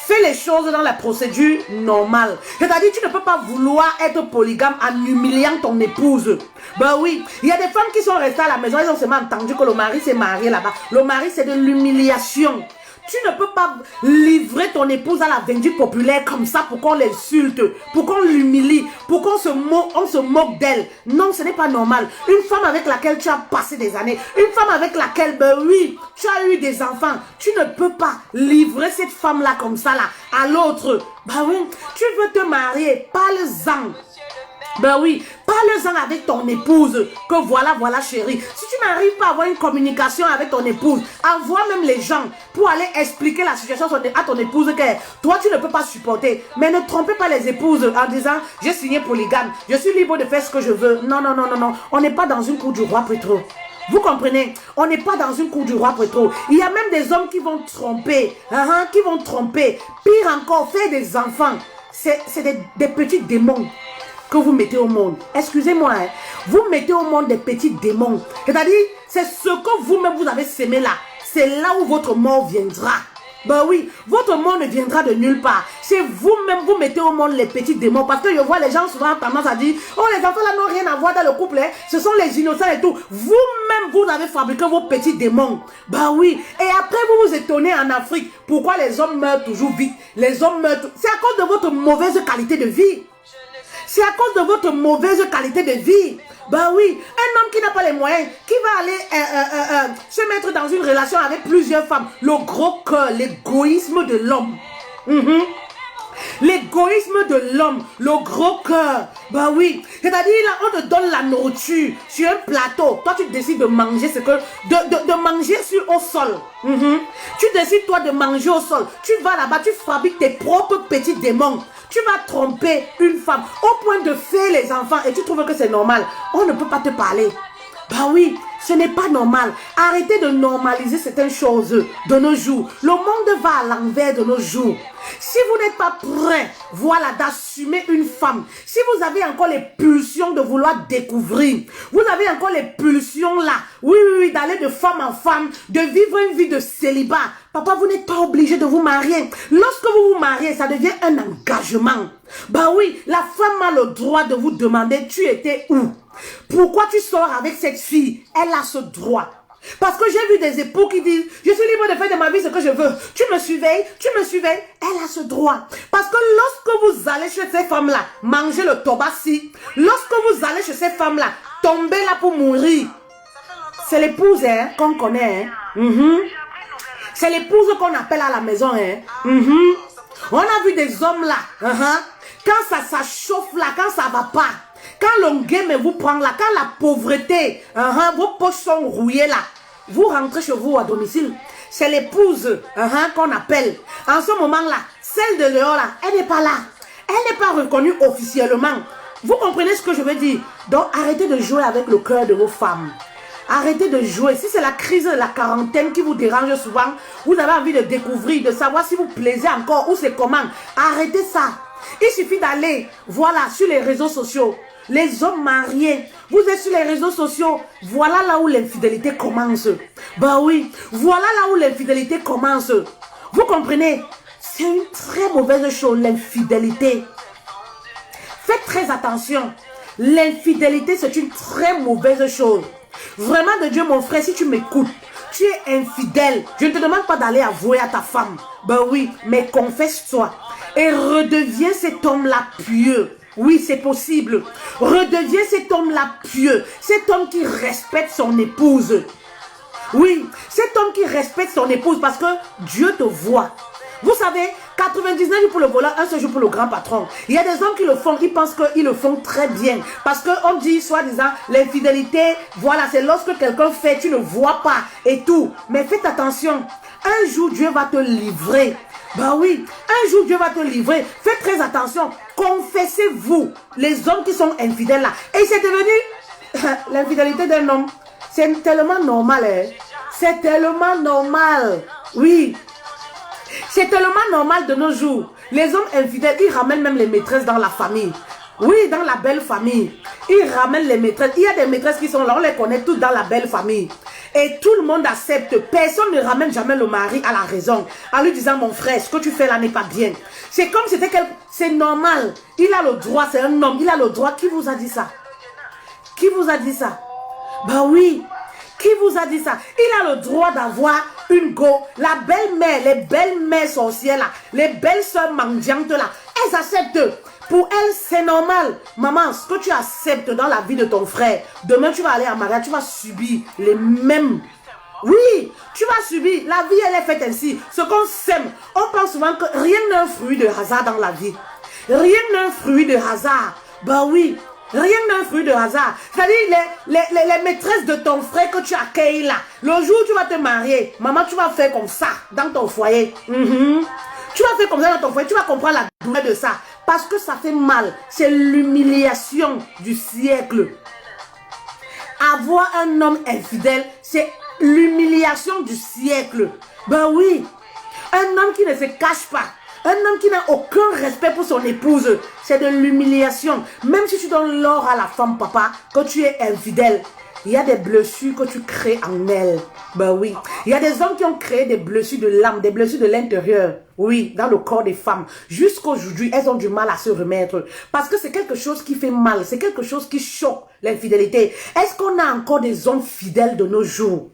Fais les choses dans la procédure normale. C'est-à-dire, tu ne peux pas vouloir être polygame en humiliant ton épouse. Ben oui, il y a des femmes qui sont restées à la maison, elles ont seulement entendu que le mari s'est marié là-bas. Le mari, c'est de l'humiliation. Tu ne peux pas livrer ton épouse à la vindicte populaire comme ça pour qu'on l'insulte, pour qu'on l'humilie, pour qu'on se moque d'elle. Non, ce n'est pas normal. Une femme avec laquelle tu as passé des années, une femme avec laquelle, ben oui, tu as eu des enfants. Tu ne peux pas livrer cette femme-là comme ça là à l'autre. Ben oui, tu veux te marier, parle-en. Ben oui, parle-en avec ton épouse, que voilà chérie. Si tu n'arrives pas à avoir une communication avec ton épouse, envoie même les gens pour aller expliquer la situation à ton épouse que toi tu ne peux pas supporter. Mais ne trompez pas les épouses en disant, j'ai signé polygame, je suis libre de faire ce que je veux. Non, on n'est pas dans une cour du roi Prétro. Vous comprenez? On n'est pas dans une cour du roi Prétro. Il y a même des hommes qui vont tromper, Pire encore, faire des enfants. C'est des petits démons que vous mettez au monde. Excusez-moi, vous mettez au monde des petits démons. C'est-à-dire, c'est ce que vous-même vous avez sémé là. C'est là où votre mort viendra. Ben oui, votre mort ne viendra de nulle part. C'est vous-même, vous mettez au monde les petits démons. Parce que je vois les gens souvent tendance à dire, oh, les enfants là n'ont rien à voir dans le couple. Ce sont les innocents et tout. Vous-même, vous avez fabriqué vos petits démons. Ben oui. Et après, vous vous étonnez en Afrique. Pourquoi les hommes meurent toujours vite? Les hommes meurent. C'est à cause de votre mauvaise qualité de vie. C'est à cause de votre mauvaise qualité de vie. Ben oui, un homme qui n'a pas les moyens, qui va aller se mettre dans une relation avec plusieurs femmes. Le gros cœur, l'égoïsme de l'homme. L'égoïsme de l'homme, le gros cœur. Ben oui, c'est-à-dire là, on te donne la nourriture sur un plateau. Toi, tu décides de manger de manger au sol. Tu décides toi de manger au sol. Tu vas là-bas, tu fabriques tes propres petits démons. Tu vas tromper une femme au point de faire les enfants et tu trouves que c'est normal. On ne peut pas te parler. Bah oui, ce n'est pas normal. Arrêtez de normaliser certaines choses de nos jours. Le monde va à l'envers de nos jours. Si vous n'êtes pas prêt, voilà, d'assumer une femme, si vous avez encore les pulsions de vouloir découvrir, vous avez encore les pulsions là, oui, d'aller de femme en femme, de vivre une vie de célibat, papa, vous n'êtes pas obligé de vous marier. Lorsque vous vous mariez, ça devient un engagement. Bah oui, la femme a le droit de vous demander, tu étais où? Pourquoi tu sors avec cette fille? Elle a ce droit. Parce que j'ai vu des époux qui disent, je suis libre de faire de ma vie ce que je veux. Tu me surveilles. Elle a ce droit. Parce que lorsque vous allez chez ces femmes-là, manger le tobassi, lorsque vous allez chez ces femmes-là, tomber là pour mourir, c'est l'épouse hein, qu'on connaît. Hein. C'est l'épouse qu'on appelle à la maison. Hein. On a vu des hommes là, quand ça chauffe là, quand ça va pas, quand l'ongame vous prend là, quand la pauvreté, vos poches sont rouillées là, vous rentrez chez vous à domicile. C'est l'épouse qu'on appelle. En ce moment-là, celle de dehors là, elle n'est pas là. Elle n'est pas reconnue officiellement. Vous comprenez ce que je veux dire? Donc arrêtez de jouer avec le cœur de vos femmes. Arrêtez de jouer. Si c'est la crise de la quarantaine qui vous dérange souvent, vous avez envie de découvrir, de savoir si vous plaisez encore ou c'est comment, arrêtez ça. Il suffit d'aller, voilà, sur les réseaux sociaux. Les hommes mariés, vous êtes sur les réseaux sociaux, voilà là où l'infidélité commence. Bah oui, voilà là où l'infidélité commence. Vous comprenez? C'est une très mauvaise chose, l'infidélité. Faites très attention. L'infidélité, c'est une très mauvaise chose. Vraiment de Dieu, mon frère, si tu m'écoutes, tu es infidèle. Je ne te demande pas d'aller avouer à ta femme. Ben oui, mais confesse-toi. Et redeviens cet homme-là pieux. Oui, c'est possible. Redeviens cet homme-là pieux. Cet homme qui respecte son épouse. Oui, cet homme qui respecte son épouse parce que Dieu te voit. Vous savez, 99 jours pour le voleur, un seul jour pour le grand patron. Il y a des hommes qui le font, qui pensent qu'ils le font très bien. Parce qu'on dit, soi-disant, l'infidélité, voilà, c'est lorsque quelqu'un fait, tu ne vois pas et tout. Mais faites attention, un jour Dieu va te livrer. Bah oui, un jour Dieu va te livrer. Faites très attention, confessez-vous, les hommes qui sont infidèles là. Et c'est devenu l'infidélité d'un homme. C'est tellement normal, hein. C'est tellement normal. Oui. C'est tellement normal de nos jours. Les hommes infidèles, ils ramènent même les maîtresses dans la famille. Oui, dans la belle famille. Ils ramènent les maîtresses. Il y a des maîtresses qui sont là, on les connaît toutes dans la belle famille. Et tout le monde accepte. Personne ne ramène jamais le mari à la raison. En lui disant, mon frère, ce que tu fais là n'est pas bien. C'est comme si c'était c'est normal. Il a le droit, c'est un homme. Il a le droit. Qui vous a dit ça? Qui vous a dit ça? Bah oui. Qui vous a dit ça? Il a le droit d'avoir une go. La belle-mère, les belles-mères sorcières là, les belles-sœurs mendiantes là, elles acceptent. Pour elles, c'est normal. Maman, ce que tu acceptes dans la vie de ton frère, demain tu vas aller en mariage, tu vas subir les mêmes. Oui, tu vas subir. La vie, elle est faite ainsi. Ce qu'on sème, on pense souvent que rien n'est un fruit de hasard dans la vie. Rien n'est un fruit de hasard. Bah oui. Rien n'est un fruit de hasard. C'est-à-dire les maîtresses de ton frère que tu accueilles là. Le jour où tu vas te marier, maman, tu vas faire comme ça dans ton foyer. Tu vas faire comme ça dans ton foyer. Tu vas comprendre la douleur de ça. Parce que ça fait mal. C'est l'humiliation du siècle. Avoir un homme infidèle, c'est l'humiliation du siècle. Ben oui. Un homme qui ne se cache pas. Un homme qui n'a aucun respect pour son épouse, c'est de l'humiliation. Même si tu donnes l'or à la femme, papa, que tu es infidèle, il y a des blessures que tu crées en elle. Ben oui. Il y a des hommes qui ont créé des blessures de l'âme, des blessures de l'intérieur. Oui, dans le corps des femmes. Jusqu'aujourd'hui, elles ont du mal à se remettre. Parce que c'est quelque chose qui fait mal. C'est quelque chose qui choque l'infidélité. Est-ce qu'on a encore des hommes fidèles de nos jours?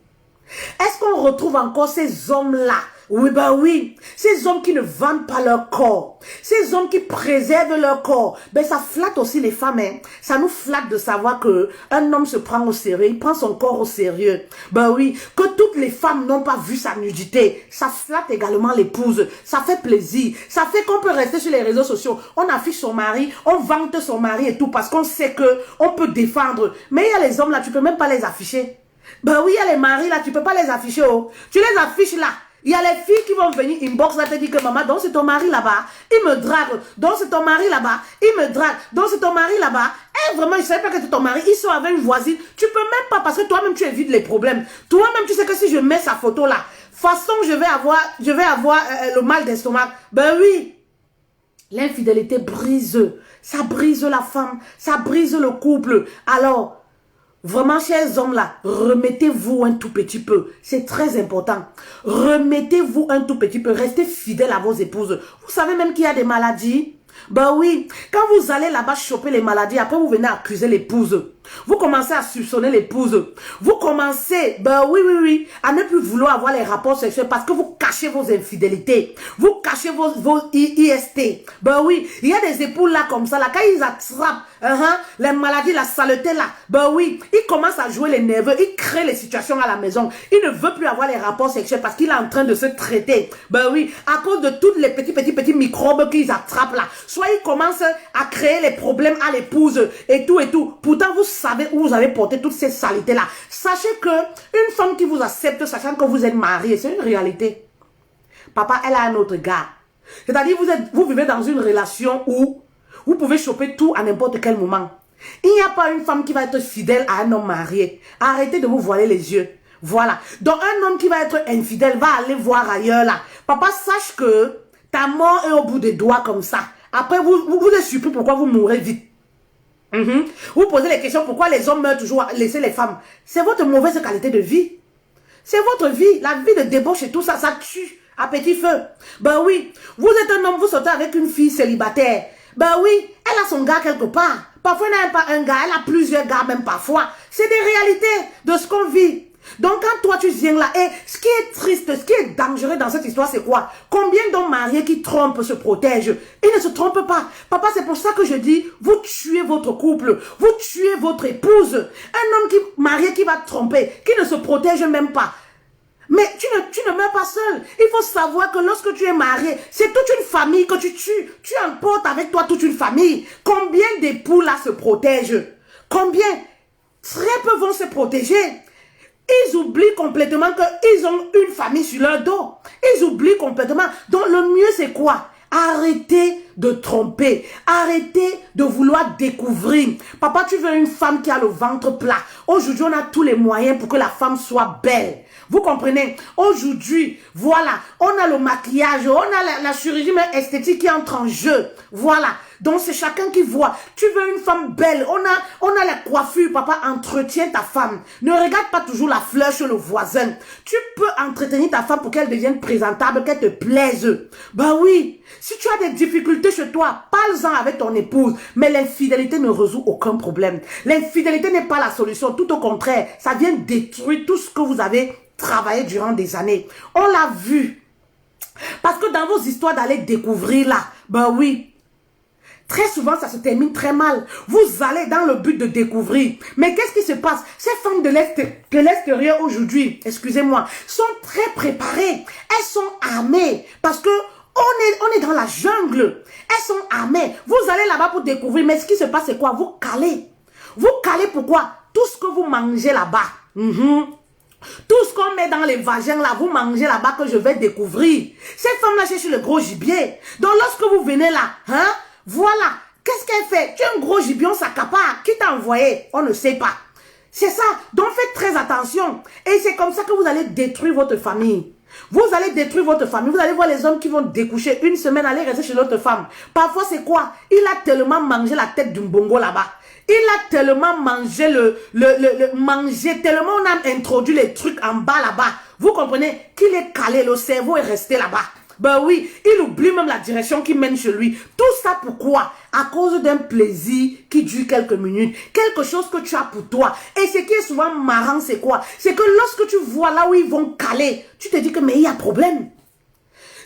Est-ce qu'on retrouve encore ces hommes-là? Oui, bah oui. Ces hommes qui ne vendent pas leur corps. Ces hommes qui préservent leur corps. Ben, ça flatte aussi les femmes, hein. Ça nous flatte de savoir que un homme se prend au sérieux. Il prend son corps au sérieux. Ben oui. Que toutes les femmes n'ont pas vu sa nudité. Ça flatte également l'épouse. Ça fait plaisir. Ça fait qu'on peut rester sur les réseaux sociaux. On affiche son mari. On vante son mari et tout parce qu'on sait que on peut défendre. Mais il y a les hommes là, tu peux même pas les afficher. Ben oui, il y a les maris là, tu peux pas les afficher. Oh. Tu les affiches là. Il y a les filles qui vont venir inbox là te dire que maman, donc c'est ton mari là-bas, il me drague, donc c'est ton mari là-bas, il me drague, donc c'est ton mari là-bas. Et vraiment, je ne savais pas que c'est ton mari, ils sont avec une voisine. Tu peux même pas parce que toi-même tu évites les problèmes. Toi-même tu sais que si je mets sa photo là, façon je vais avoir le mal d'estomac. Ben oui. L'infidélité brise, ça brise la femme, ça brise le couple. Alors, vraiment, chers hommes là, remettez-vous un tout petit peu. C'est très important. Remettez-vous un tout petit peu. Restez fidèles à vos épouses. Vous savez même qu'il y a des maladies. Ben oui, quand vous allez là-bas choper les maladies, après vous venez accuser l'épouse. Vous commencez à soupçonner l'épouse. Vous commencez, ben oui, à ne plus vouloir avoir les rapports sexuels parce que vous cachez vos infidélités. Vous cachez vos IST. Ben oui, il y a des époux là comme ça, là, quand ils attrapent les maladies, la saleté là, ben oui, ils commencent à jouer les nerveux, ils créent les situations à la maison. Il ne veut plus avoir les rapports sexuels parce qu'il est en train de se traiter. Ben oui, à cause de tous les petits microbes qu'ils attrapent là. Soit ils commencent à créer les problèmes à l'épouse et tout. Pourtant, vous savez où vous avez porté toutes ces saletés là. Sachez que une femme qui vous accepte, sachant que vous êtes marié, c'est une réalité. Papa, elle a un autre gars. C'est-à-dire, vous vivez dans une relation où vous pouvez choper tout à n'importe quel moment. Il n'y a pas une femme qui va être fidèle à un homme marié. Arrêtez de vous voiler les yeux. Voilà. Donc, un homme qui va être infidèle va aller voir ailleurs là. Papa, sache que ta mort est au bout des doigts comme ça. Après, vous êtes surpris pourquoi vous mourrez vite. Vous posez les questions pourquoi les hommes meurent toujours à laisser les femmes. C'est votre mauvaise qualité de vie. C'est votre vie. La vie de débauche et tout ça, ça tue à petit feu. Ben oui, vous êtes un homme, vous sortez avec une fille célibataire. Ben oui, elle a son gars quelque part. Parfois, elle n'a pas un gars, elle a plusieurs gars même parfois. C'est des réalités de ce qu'on vit. Donc, quand toi, tu viens là, et ce qui est triste, ce qui est dangereux dans cette histoire, c'est quoi? Combien d'hommes mariés qui trompent se protègent? Ils ne se trompent pas. Papa, c'est pour ça que je dis, vous tuez votre couple, vous tuez votre épouse. Un homme marié qui va tromper, qui ne se protège même pas. Mais tu ne meurs pas seul. Il faut savoir que lorsque tu es marié, c'est toute une famille que tu tues. Tu emportes avec toi toute une famille. Combien d'époux là se protègent? Combien? Très peu vont se protéger. Ils oublient complètement qu'ils ont une famille sur leur dos. Ils oublient complètement. Donc le mieux c'est quoi? Arrêtez de tromper. Arrêtez de vouloir découvrir. Papa, tu veux une femme qui a le ventre plat. Aujourd'hui, on a tous les moyens pour que la femme soit belle. Vous comprenez? Aujourd'hui, voilà, on a le maquillage, on a la chirurgie esthétique qui entre en jeu. Voilà. Donc, c'est chacun qui voit. Tu veux une femme belle. On a la coiffure. Papa, entretiens ta femme. Ne regarde pas toujours la fleur chez le voisin. Tu peux entretenir ta femme pour qu'elle devienne présentable, qu'elle te plaise. Ben oui. Si tu as des difficultés chez toi, parle-en avec ton épouse. Mais l'infidélité ne résout aucun problème. L'infidélité n'est pas la solution. Tout au contraire, ça vient détruire tout ce que vous avez travaillé durant des années. On l'a vu. Parce que dans vos histoires d'aller découvrir là, ben oui, très souvent, ça se termine très mal. Vous allez dans le but de découvrir. Mais qu'est-ce qui se passe? Ces femmes de l'extérieur aujourd'hui, excusez-moi, sont très préparées. Elles sont armées. Parce que on est dans la jungle. Elles sont armées. Vous allez là-bas pour découvrir. Mais ce qui se passe, c'est quoi? Vous calez. Vous calez pourquoi? Tout ce que vous mangez là-bas. Tout ce qu'on met dans les vagins là, vous mangez là-bas que je vais découvrir. Cette femme-là cherche le gros gibier. Donc lorsque vous venez là, voilà. Qu'est-ce qu'elle fait? Tu as un gros gibier, on s'accapare. Qui t'a envoyé? On ne sait pas. C'est ça. Donc faites très attention. Et c'est comme ça que vous allez détruire votre famille. Vous allez détruire votre famille. Vous allez voir les hommes qui vont découcher une semaine, aller rester chez l'autre femme. Parfois c'est quoi? Il a tellement mangé la tête d'un bongo là-bas. Il a tellement mangé tellement on a introduit les trucs en bas là-bas. Vous comprenez? Qu'il est calé, le cerveau est resté là-bas. Ben oui, il oublie même la direction qui mène chez lui. Tout ça pourquoi? À cause d'un plaisir qui dure quelques minutes. Quelque chose que tu as pour toi. Et ce qui est souvent marrant, c'est quoi? C'est que lorsque tu vois là où ils vont caler, tu te dis que mais il y a problème.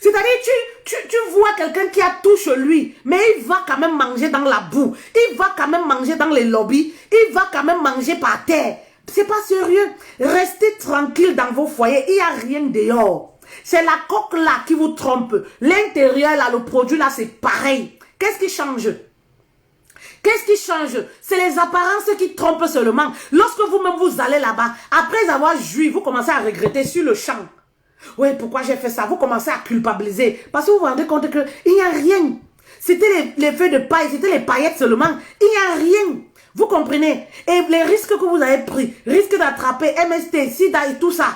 C'est-à-dire, tu vois quelqu'un qui a tout chez lui, mais il va quand même manger dans la boue. Il va quand même manger dans les lobbies. Il va quand même manger par terre. C'est pas sérieux. Restez tranquille dans vos foyers. Il n'y a rien dehors. C'est la coque là qui vous trompe. L'intérieur là, le produit là, c'est pareil. Qu'est-ce qui change? Qu'est-ce qui change? C'est les apparences qui trompent seulement. Lorsque vous-même vous allez là-bas, après avoir joui, vous commencez à regretter sur le champ. Oui, pourquoi j'ai fait ça? Vous commencez à culpabiliser. Parce que vous vous rendez compte qu'il n'y a rien. C'était les feuilles de paille, c'était les paillettes seulement. Il n'y a rien. Vous comprenez? Et les risques que vous avez pris, risque d'attraper MST, SIDA et tout ça.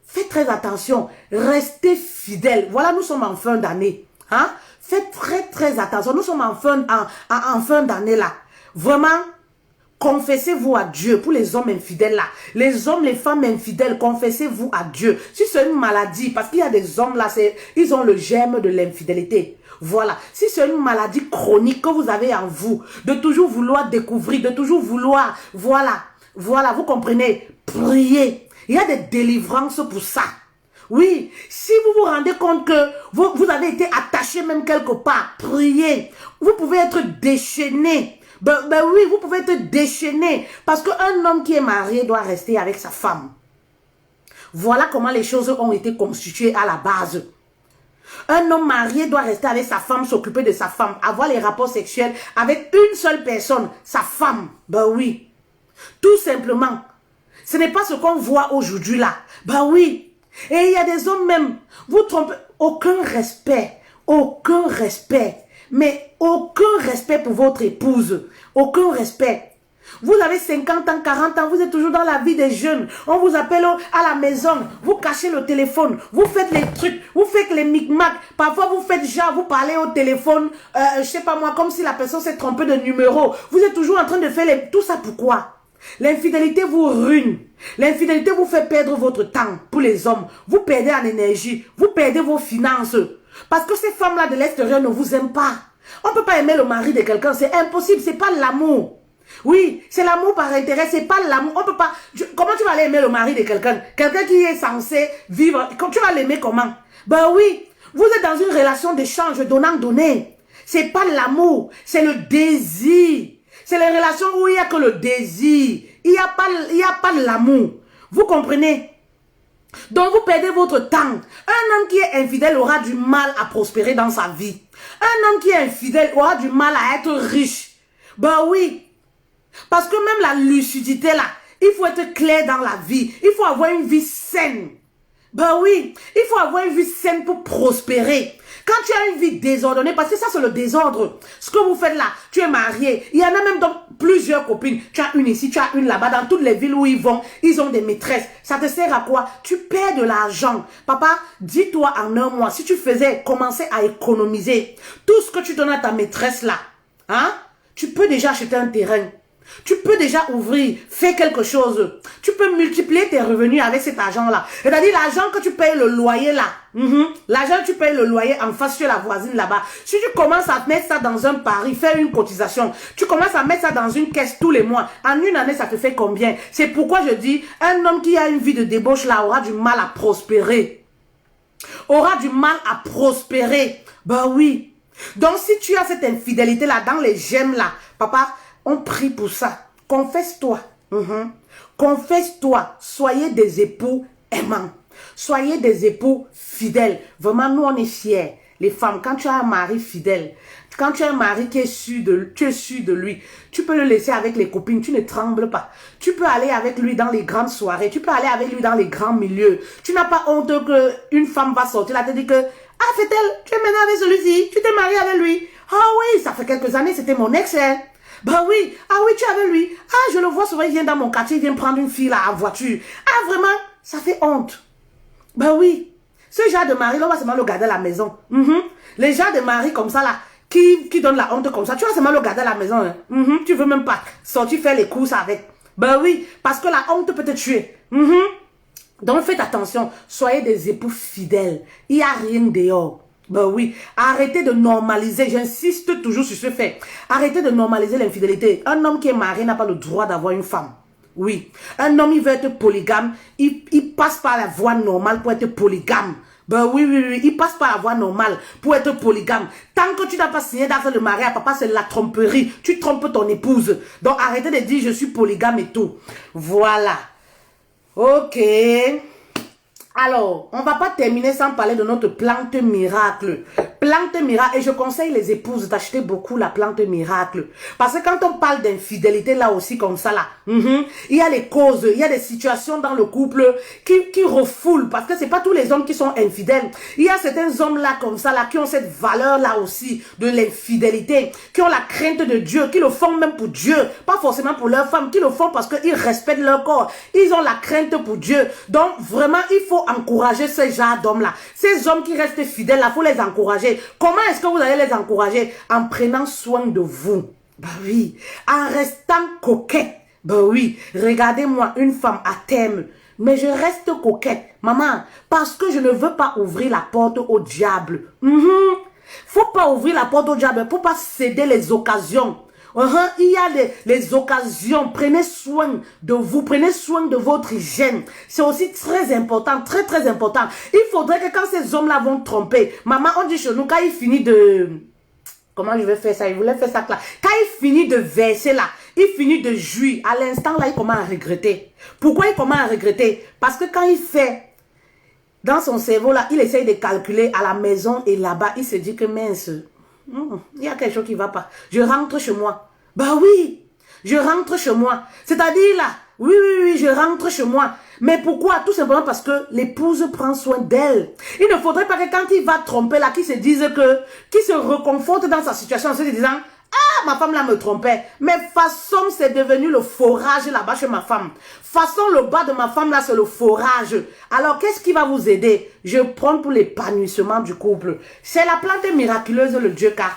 Faites très attention. Restez fidèles. Voilà, nous sommes en fin d'année. Faites très attention. Nous sommes en fin d'année là. Vraiment, confessez-vous à Dieu. Pour les hommes infidèles là, les hommes, les femmes infidèles, confessez-vous à Dieu. Si c'est une maladie, parce qu'il y a des hommes là, ils ont le germe de l'infidélité. Voilà. Si c'est une maladie chronique que vous avez en vous, de toujours vouloir découvrir, de toujours vouloir, voilà, vous comprenez, priez. Il y a des délivrances pour ça. Oui, si vous vous rendez compte que vous avez été attaché même quelque part, priez. Vous pouvez être déchaîné. Ben oui, vous pouvez être déchaîné. Parce qu'un homme qui est marié doit rester avec sa femme. Voilà comment les choses ont été constituées à la base. Un homme marié doit rester avec sa femme, s'occuper de sa femme, avoir les rapports sexuels avec une seule personne, sa femme. Ben oui, tout simplement. Ce n'est pas ce qu'on voit aujourd'hui là. Ben oui. Et il y a des hommes même, vous trompez, aucun respect, mais aucun respect pour votre épouse, aucun respect. Vous avez 50 ans, 40 ans, vous êtes toujours dans la vie des jeunes. On vous appelle à la maison, vous cachez le téléphone, vous faites les trucs, vous faites les micmacs. Parfois vous faites genre, vous parlez au téléphone, je sais pas moi, comme si la personne s'est trompée de numéro. Vous êtes toujours en train de faire tout ça pourquoi? L'infidélité vous ruine. L'infidélité vous fait perdre votre temps pour les hommes. Vous perdez en énergie. Vous perdez vos finances. Parce que ces femmes-là de l'extérieur ne vous aiment pas. On ne peut pas aimer le mari de quelqu'un. C'est impossible. C'est pas l'amour. Oui, c'est l'amour par intérêt. C'est pas l'amour. On peut pas. Comment tu vas aller aimer le mari de quelqu'un? Quelqu'un qui est censé vivre. Tu vas l'aimer comment? Ben oui. Vous êtes dans une relation d'échange donnant-donner. C'est pas l'amour. C'est le désir. C'est les relations où il n'y a que le désir. Il n'y a pas de l'amour. Vous comprenez? Donc vous perdez votre temps. Un homme qui est infidèle aura du mal à prospérer dans sa vie. Un homme qui est infidèle aura du mal à être riche. Ben oui. Parce que même la lucidité là, il faut être clair dans la vie. Il faut avoir une vie saine. Ben oui, il faut avoir une vie saine pour prospérer. Quand tu as une vie désordonnée, parce que ça c'est le désordre. Ce que vous faites là, tu es marié. Il y en a même donc plusieurs copines. Tu as une ici, tu as une là-bas. Dans toutes les villes où ils vont, ils ont des maîtresses. Ça te sert à quoi? Tu perds de l'argent. Papa, dis-toi en un mois, si tu faisais commencer à économiser tout ce que tu donnes à ta maîtresse là, hein, tu peux déjà acheter un terrain. Tu peux déjà ouvrir, faire quelque chose. Tu peux multiplier tes revenus avec cet argent-là. C'est-à-dire l'argent que tu payes le loyer là. L'argent que tu payes le loyer en face chez la voisine là-bas. Si tu commences à mettre ça dans un pari, faire une cotisation, tu commences à mettre ça dans une caisse tous les mois. En une année, ça te fait combien? C'est pourquoi je dis, un homme qui a une vie de débauche là aura du mal à prospérer. Aura du mal à prospérer. Ben oui. Donc si tu as cette infidélité là, dans les gemmes là, papa, on prie pour ça. Confesse-toi. Confesse-toi. Soyez des époux aimants. Soyez des époux fidèles. Vraiment, nous, on est fiers. Les femmes, quand tu as un mari fidèle, quand tu as un mari qui est sûr de lui, tu peux le laisser avec les copines, tu ne trembles pas. Tu peux aller avec lui dans les grandes soirées, tu peux aller avec lui dans les grands milieux. Tu n'as pas honte qu'une femme va sortir là, te dit que, ah, fait-elle, tu es maintenant avec celui-ci, tu t'es marié avec lui. Ah oui, ça fait quelques années, c'était mon ex, hein. Ben oui, ah oui, tu es avec lui. Ah, je le vois souvent, il vient dans mon quartier, il vient prendre une fille là en voiture. Ah, vraiment, ça fait honte. Ben oui, ce genre de mari, là, on va seulement le garder à la maison. Les gens de mari comme ça là, qui donnent la honte comme ça, tu vas seulement le garder à la maison. Hein. Tu veux même pas sortir faire les courses avec. Ben oui, parce que la honte peut te tuer. Donc faites attention, soyez des époux fidèles. Il n'y a rien dehors. Ben oui, arrêtez de normaliser, j'insiste toujours sur ce fait. Arrêtez de normaliser l'infidélité. Un homme qui est marié n'a pas le droit d'avoir une femme. Oui, un homme il veut être polygame, il passe par la voie normale pour être polygame. Ben oui, il passe par la voie normale pour être polygame. Tant que tu n'as pas signé d'acte de mariage, papa, c'est la tromperie. Tu trompes ton épouse. Donc arrêtez de dire je suis polygame et tout. Voilà. Ok. Alors, on ne va pas terminer sans parler de notre plante miracle. Plante miracle, et je conseille les épouses d'acheter beaucoup la plante miracle. Parce que quand on parle d'infidélité là aussi comme ça là, il y a les causes, il y a des situations dans le couple qui refoulent. Parce que c'est pas tous les hommes qui sont infidèles. Il y a certains hommes là comme ça là qui ont cette valeur là aussi de l'infidélité, qui ont la crainte de Dieu, qui le font même pour Dieu, pas forcément pour leur femme, qui le font parce qu'ils respectent leur corps. Ils ont la crainte pour Dieu. Donc vraiment, il faut encourager ces genre d'hommes-là. Ces hommes qui restent fidèles, il faut les encourager. Comment est-ce que vous allez les encourager? En prenant soin de vous. Bah oui. En restant coquette. Bah oui. Regardez-moi, une femme à thème. Mais je reste coquette. Maman, parce que je ne veux pas ouvrir la porte au diable. Faut pas ouvrir la porte au diable. Faut pas céder les occasions. Il y a les occasions. Prenez soin de vous. Prenez soin de votre hygiène. C'est aussi très important. Très, très important. Il faudrait que quand ces hommes-là vont tromper, maman, on dit chez nous, quand il finit de... Comment je vais faire ça? Il voulait faire ça là. Quand il finit de verser là, il finit de jouir. À l'instant là, il commence à regretter. Pourquoi il commence à regretter? Parce que quand il fait, dans son cerveau là, il essaye de calculer à la maison et là-bas, il se dit que mince, il y a quelque chose qui ne va pas. Je rentre chez moi. Bah oui, je rentre chez moi. C'est-à-dire là, oui, je rentre chez moi. Mais pourquoi? Tout simplement parce que l'épouse prend soin d'elle. Il ne faudrait pas que quand il va tromper là, qu'il se dise que, qu'il se reconforte dans sa situation en se disant, ah, ma femme là me trompait. Mais façon, c'est devenu le forage là-bas chez ma femme. Façon, le bas de ma femme là, c'est le forage. Alors, qu'est-ce qui va vous aider? Je prends pour l'épanouissement du couple. C'est la plante miraculeuse, le Djeka.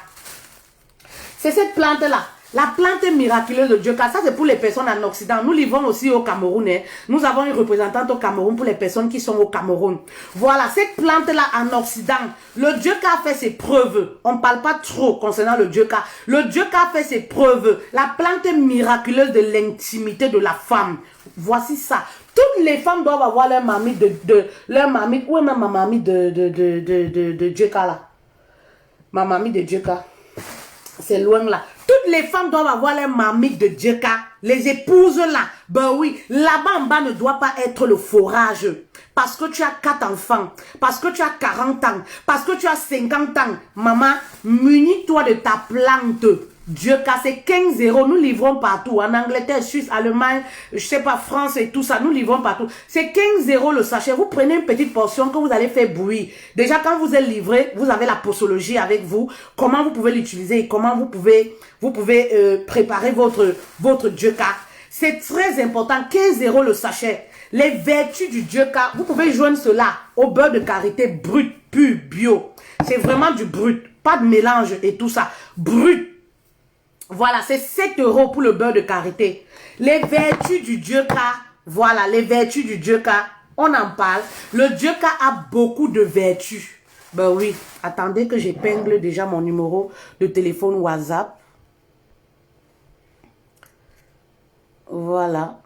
C'est cette plante-là. La plante miraculeuse de Djeka, ça c'est pour les personnes en Occident. Nous livrons aussi au Cameroun. Nous avons une représentante au Cameroun pour les personnes qui sont au Cameroun. Voilà, cette plante-là en Occident, le Djeka a fait ses preuves. On ne parle pas trop concernant le Djeka. Le Djeka a fait ses preuves. La plante miraculeuse de l'intimité de la femme. Voici ça. Toutes les femmes doivent avoir leur mamie leur mamie, où est ma mamie de Djeka là? Ma mamie de Djeka. C'est loin là. Toutes les femmes doivent avoir les mamies de Djeka. Les épouses là. Ben oui, là-bas en bas ne doit pas être le forage. Parce que tu as 4 enfants. Parce que tu as 40 ans. Parce que tu as 50 ans. Maman, munis-toi de ta plante. Djeka, c'est 15 €. Nous livrons partout. En Angleterre, Suisse, Allemagne, je sais pas, France et tout ça. Nous livrons partout. C'est 15 € le sachet. Vous prenez une petite portion que vous allez faire bouillir. Déjà, quand vous êtes livré, vous avez la posologie avec vous. Comment vous pouvez l'utiliser et comment vous pouvez préparer votre Djeka. C'est très important. 15 € le sachet. Les vertus du Djeka, vous pouvez joindre cela au beurre de karité brut, pur, bio. C'est vraiment du brut. Pas de mélange et tout ça. Brut. Voilà, c'est 7 € pour le beurre de karité. Les vertus du Djeka, voilà, les vertus du Djeka, on en parle. Le Djeka a beaucoup de vertus. Ben oui, attendez que j'épingle déjà mon numéro de téléphone WhatsApp. Voilà.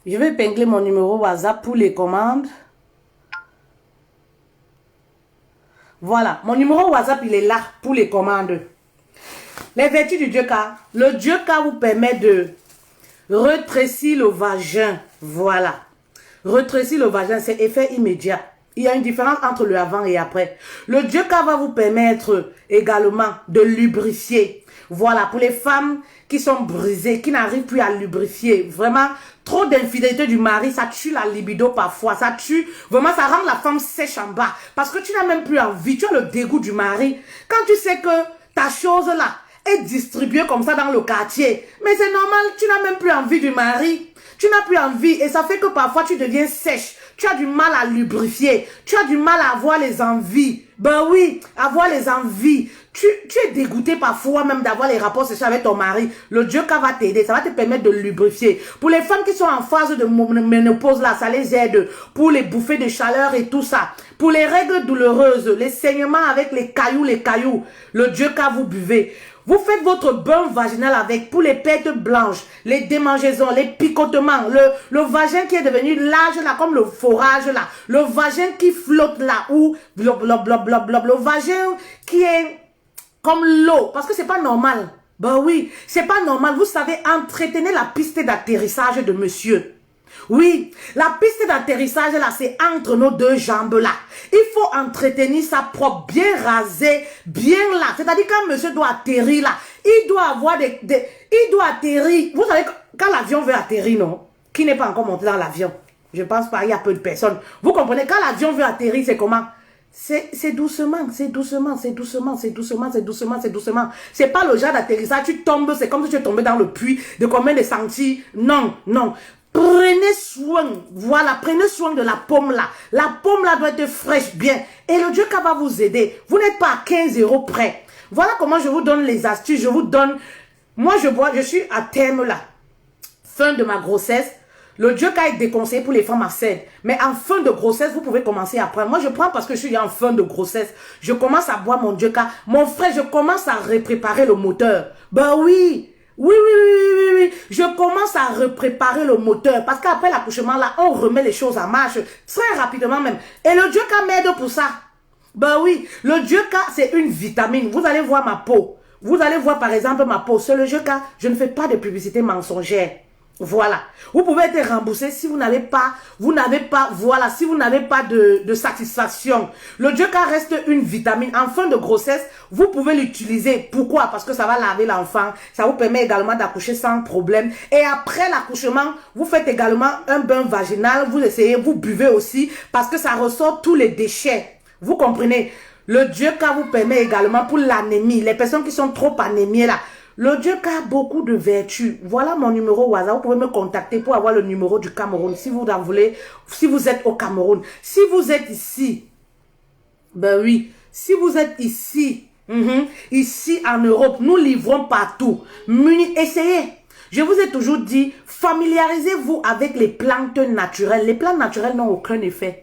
Je vais épingler mon numéro WhatsApp pour les commandes. Voilà, mon numéro WhatsApp, il est là pour les commandes. Les vertus du Djeka. Le Djeka vous permet de rétrécir le vagin. Voilà. Rétrécir le vagin, c'est effet immédiat. Il y a une différence entre le avant et après. Le Djeka va vous permettre également de lubrifier. Voilà, pour les femmes qui sont brisées, qui n'arrivent plus à lubrifier. Vraiment, trop d'infidélité du mari, ça tue la libido parfois. Ça tue, vraiment, ça rend la femme sèche en bas. Parce que tu n'as même plus envie, tu as le dégoût du mari. Quand tu sais que ta chose là est distribuée comme ça dans le quartier. Mais c'est normal, tu n'as même plus envie du mari. Tu n'as plus envie et ça fait que parfois tu deviens sèche. Tu as du mal à lubrifier. Tu as du mal à avoir les envies. Ben oui, avoir les envies. Tu es dégoûté parfois même d'avoir les rapports sexuels avec ton mari. Le Djeka va t'aider. Ça va te permettre de lubrifier. Pour les femmes qui sont en phase de ménopause là, ça les aide. Pour les bouffées de chaleur et tout ça. Pour les règles douloureuses, les saignements avec les cailloux. Le Djeka vous buvez. Vous faites votre bain vaginal avec pour les pertes blanches, les démangeaisons, les picotements, le vagin qui est devenu large là comme le forage là, le vagin qui flotte là ou le vagin qui est comme l'eau parce que c'est pas normal. Ben oui, c'est pas normal. Vous savez, entretenez la piste d'atterrissage de monsieur. Oui, la piste d'atterrissage là, c'est entre nos deux jambes là. Il faut entretenir ça propre, bien rasé, bien là. C'est-à-dire quand monsieur doit atterrir là, il doit avoir il doit atterrir. Vous savez, quand l'avion veut atterrir, non? Qui n'est pas encore monté dans l'avion? Je pense pas, il y a peu de personnes. Vous comprenez, quand l'avion veut atterrir, c'est comment? C'est doucement, c'est doucement, c'est doucement, c'est doucement, c'est doucement, c'est doucement. C'est pas le genre d'atterrissage, tu tombes, c'est comme si tu es tombé dans le puits de combien de centimètres. Non, non. Prenez soin, voilà, prenez soin de la pomme là. La pomme là doit être fraîche, bien. Et le Dieu va vous aider. Vous n'êtes pas à 15 € près. Voilà comment je vous donne les astuces. Je vous donne, moi je suis à terme là. Fin de ma grossesse. Le Dieu est déconseillé pour les femmes enceintes. Mais en fin de grossesse, vous pouvez commencer à prendre. Moi, je prends parce que je suis en fin de grossesse. Je commence à boire mon Dieu. Mon frère, je commence à repréparer le moteur. Ben oui. Oui. Je commence à repréparer le moteur. Parce qu'après l'accouchement, là, on remet les choses en marche. Très rapidement même. Et le Dieu m'aide pour ça. Ben oui. Le Dieu c'est une vitamine. Vous allez voir ma peau. Vous allez voir par exemple ma peau. C'est le Dieu je ne fais pas de publicité mensongère. Voilà. Vous pouvez être remboursé si vous n'avez pas, voilà, si vous n'avez pas de satisfaction. Le Joca reste une vitamine. En fin de grossesse, vous pouvez l'utiliser. Pourquoi? Parce que ça va laver l'enfant. Ça vous permet également d'accoucher sans problème. Et après l'accouchement, vous faites également un bain vaginal. Vous essayez, vous buvez aussi parce que ça ressort tous les déchets. Vous comprenez? Le Joca vous permet également pour l'anémie. Les personnes qui sont trop anémiées là. Le Dieu a beaucoup de vertus. Voilà mon numéro WhatsApp. Vous pouvez me contacter pour avoir le numéro du Cameroun. Si vous en voulez, si vous êtes au Cameroun. Si vous êtes ici, ben oui. Si vous êtes ici, ici en Europe, nous livrons partout. Essayez. Je vous ai toujours dit, familiarisez-vous avec les plantes naturelles. Les plantes naturelles n'ont aucun effet.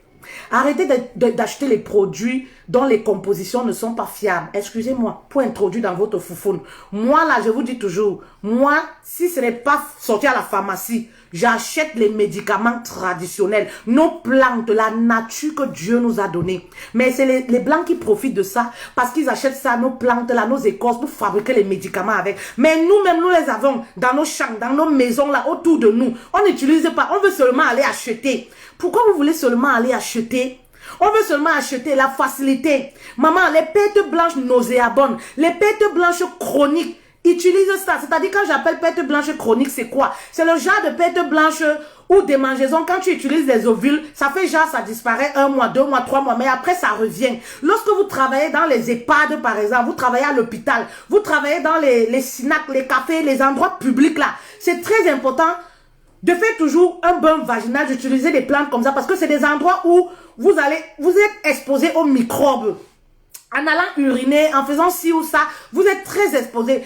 Arrêtez d'acheter les produits dont les compositions ne sont pas fiables. Excusez-moi, pour introduire dans votre foufoune. Moi, là, je vous dis toujours, moi, si ce n'est pas sorti à la pharmacie, j'achète les médicaments traditionnels, nos plantes, la nature que Dieu nous a donnée. Mais c'est les Blancs qui profitent de ça parce qu'ils achètent ça, nos plantes, là, nos écorces pour fabriquer les médicaments avec. Mais nous-mêmes, nous les avons dans nos champs, dans nos maisons, là, autour de nous. On n'utilise pas, on veut seulement aller acheter. Pourquoi vous voulez seulement aller acheter? On veut seulement acheter la facilité. Maman, les pertes blanches nauséabondes, les pertes blanches chroniques, utilise ça. C'est-à-dire quand j'appelle perte blanche chronique, c'est quoi? C'est le genre de perte blanche ou démangeaison. Quand tu utilises des ovules, ça fait genre ça disparaît 1 mois, 2 mois, 3 mois, mais après ça revient. Lorsque vous travaillez dans les EHPAD par exemple, vous travaillez à l'hôpital, vous travaillez dans les SNAC, les cafés, les endroits publics là, c'est très important de faire toujours un bain vaginal, d'utiliser des plantes comme ça parce que c'est des endroits où vous êtes exposé aux microbes. En allant uriner, en faisant ci ou ça, vous êtes très exposé.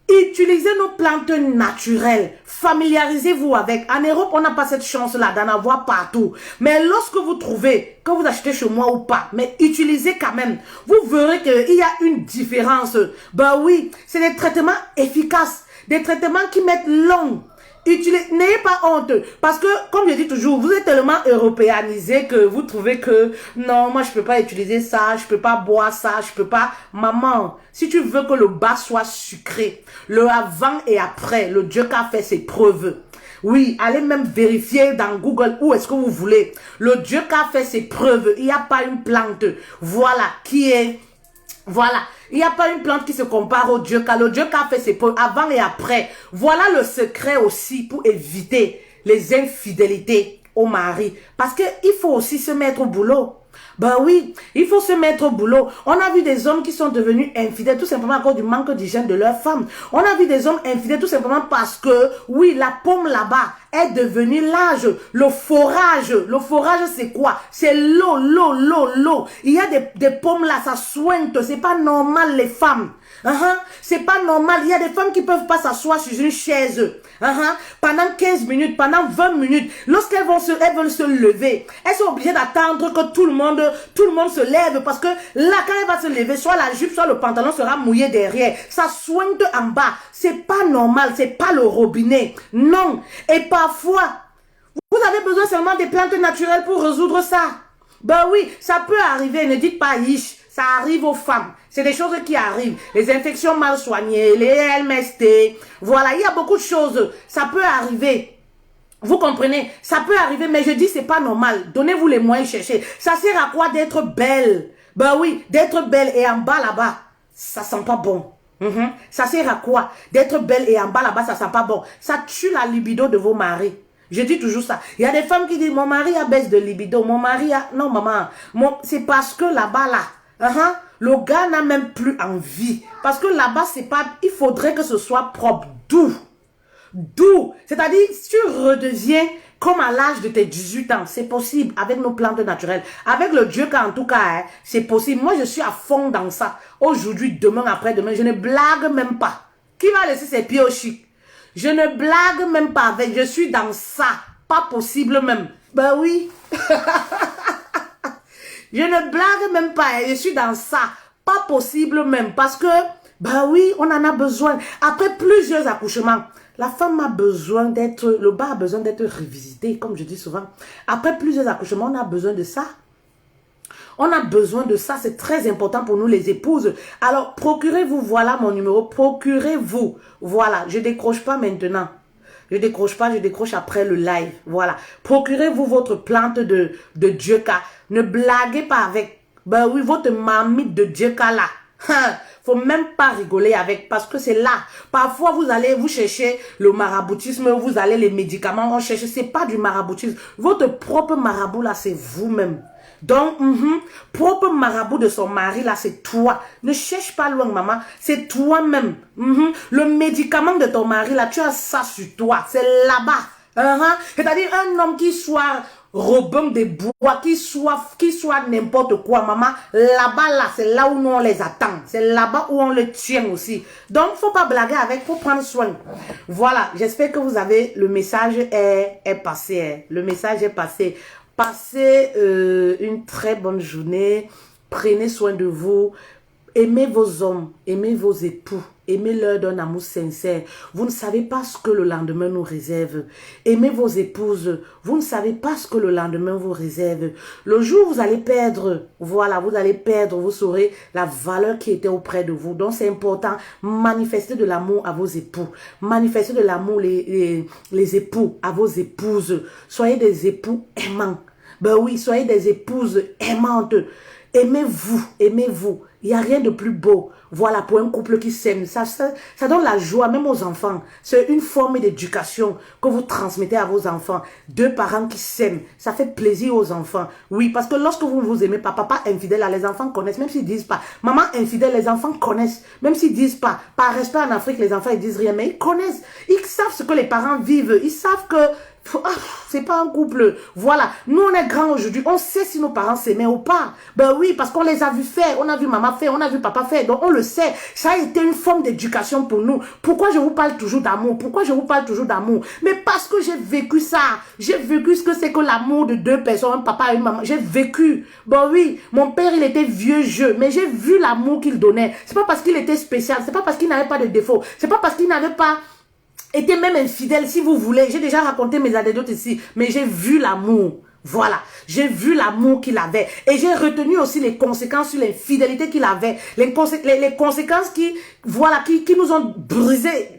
Utilisez nos plantes naturelles. Familiarisez-vous avec. En Europe, on n'a pas cette chance-là d'en avoir partout. Mais lorsque vous trouvez, que vous achetez chez moi ou pas, mais utilisez quand même. Vous verrez qu'il y a une différence. Ben oui, c'est des traitements efficaces. Des traitements qui mettent long. N'ayez pas honte. Parce que, comme je dis toujours, vous êtes tellement européanisé que vous trouvez que non, moi je peux pas utiliser ça, je peux pas boire ça, je peux pas. Maman, si tu veux que le bas soit sucré, le avant et après, le Dieu qui a fait ses preuves. Oui, allez même vérifier dans Google où est-ce que vous voulez. Le Dieu qui a fait ses preuves, il n'y a pas une plante. Voilà, qui est... Voilà, il n'y a pas une plante qui se compare au Dieu car le Dieu qui a fait ses preuves avant et après. Voilà le secret aussi pour éviter les infidélités au mari. Parce qu'il faut aussi se mettre au boulot. Ben oui, il faut se mettre au boulot. On a vu des hommes qui sont devenus infidèles tout simplement à cause du manque d'hygiène de leur femme. On a vu des hommes infidèles tout simplement parce que, oui, la pomme là-bas est devenue large. Le forage c'est quoi? C'est l'eau. Il y a des pommes là, ça soigne. C'est pas normal les femmes. C'est pas normal. Il y a des femmes qui peuvent pas s'asseoir sur une chaise pendant 15 minutes, pendant 20 minutes. Lorsqu'elles veulent se lever, elles sont obligées d'attendre que tout le monde se lève parce que là, quand elle va se lever, soit la jupe, soit le pantalon sera mouillé derrière. Ça soigne en bas. C'est pas normal. C'est pas le robinet. Non. Et parfois, vous avez besoin seulement des plantes naturelles pour résoudre ça. Ben oui, ça peut arriver. Ne dites pas yish. Ça arrive aux femmes. C'est des choses qui arrivent. Les infections mal soignées, les LMST. Voilà, il y a beaucoup de choses. Ça peut arriver. Vous comprenez? Ça peut arriver, mais je dis c'est pas normal. Donnez-vous les moyens, cherchez. Ça sert à quoi d'être belle? Ben oui, d'être belle et en bas là-bas, ça sent pas bon. Ça sert à quoi? D'être belle et en bas là-bas, ça sent pas bon. Ça tue la libido de vos maris. Je dis toujours ça. Il y a des femmes qui disent, mon mari a baisse de libido. Mon mari a... Non, maman. C'est parce que là-bas, là, le gars n'a même plus envie. Parce que là-bas, c'est pas... Il faudrait que ce soit propre, doux. Doux. C'est-à-dire, si tu redeviens comme à l'âge de tes 18 ans. C'est possible avec nos plantes naturelles. Avec le Dieu en tout cas, hein, c'est possible. Moi, je suis à fond dans ça. Aujourd'hui, demain, après-demain, je ne blague même pas. Qui va laisser ses pieds au chic? Je ne blague même pas avec. Je suis dans ça. Pas possible même. Ben oui. Je ne blague même pas. Hein, je suis dans ça. Pas possible même. Parce que, ben oui, on en a besoin. Après plusieurs accouchements, la femme a besoin d'être, le bas a besoin d'être revisité, comme je dis souvent. Après plusieurs accouchements, on a besoin de ça. On a besoin de ça, c'est très important pour nous les épouses. Alors, procurez-vous, voilà mon numéro, procurez-vous. Voilà, je décroche pas maintenant. Je décroche pas, je décroche après le live. Voilà, procurez-vous votre plante de Djeka. Ne blaguez pas avec, ben oui, votre mamite de Djeka là. Faut même pas rigoler avec parce que c'est là. Parfois, vous allez vous chercher le maraboutisme, vous allez les médicaments, on cherche, c'est pas du maraboutisme. Votre propre marabout là, c'est vous-même. Donc, propre marabout de son mari, là, c'est toi. Ne cherche pas loin, maman. C'est toi-même. Le médicament de ton mari, là, tu as ça sur toi. C'est là-bas. C'est-à-dire un homme qui soit Robin des bois, qui soit n'importe quoi, maman. Là-bas, là, c'est là où nous on les attend. C'est là-bas où on le tient aussi. Donc, faut pas blaguer avec, faut prendre soin. Voilà, j'espère que vous avez, le message est passé. Le message est passé. Passez une très bonne journée. Prenez soin de vous. Aimez vos hommes. Aimez vos époux. Aimez-leur d'un amour sincère. Vous ne savez pas ce que le lendemain nous réserve. Aimez vos épouses. Vous ne savez pas ce que le lendemain vous réserve. Le jour où vous allez perdre, voilà, vous allez perdre, vous saurez la valeur qui était auprès de vous. Donc c'est important. Manifestez de l'amour à vos époux. Manifestez de l'amour les époux à vos épouses. Soyez des époux aimants. Ben oui, soyez des épouses aimantes. Aimez-vous, aimez-vous. Il n'y a rien de plus beau. Voilà, pour un couple qui s'aime. Ça donne la joie, même aux enfants. C'est une forme d'éducation que vous transmettez à vos enfants. Deux parents qui s'aiment. Ça fait plaisir aux enfants. Oui, parce que lorsque vous ne vous aimez pas, papa infidèle, les enfants connaissent, même s'ils disent pas. Maman infidèle, les enfants connaissent, même s'ils disent pas. Par respect en Afrique, les enfants, ils disent rien, mais ils connaissent. Ils savent ce que les parents vivent. Ils savent que c'est pas un couple. Voilà. Nous, on est grands aujourd'hui. On sait si nos parents s'aimaient ou pas. Ben oui, parce qu'on les a vus faire. On a vu maman faire. On a vu papa faire. Donc, on le sait. Ça a été une forme d'éducation pour nous. Pourquoi je vous parle toujours d'amour? Pourquoi je vous parle toujours d'amour? Mais parce que j'ai vécu ça. J'ai vécu ce que c'est que l'amour de deux personnes, un papa et une maman. J'ai vécu. Ben oui, mon père, il était vieux jeu. Mais j'ai vu l'amour qu'il donnait. C'est pas parce qu'il était spécial. C'est pas parce qu'il n'avait pas de défaut. C'est pas parce qu'il n'avait pas était même infidèle, si vous voulez. J'ai déjà raconté mes anecdotes ici, mais j'ai vu l'amour. Voilà, j'ai vu l'amour qu'il avait. Et j'ai retenu aussi les conséquences sur l'infidélité qu'il avait. Les conséquences qui, voilà, qui nous ont brisé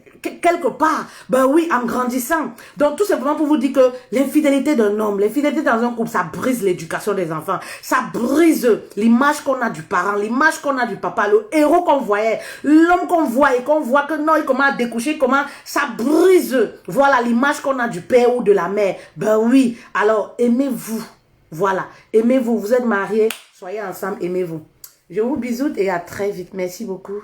quelque part. Ben oui, en grandissant. Donc, tout simplement pour vous dire que l'infidélité d'un homme, l'infidélité dans un couple, ça brise l'éducation des enfants. Ça brise l'image qu'on a du parent, l'image qu'on a du papa, le héros qu'on voyait, l'homme qu'on voit et qu'on voit que non, il commence à découcher, comment ça brise, voilà, l'image qu'on a du père ou de la mère. Ben oui, alors, aimez-vous. Voilà, aimez-vous. Vous êtes mariés, soyez ensemble, aimez-vous. Je vous bisoute et à très vite. Merci beaucoup.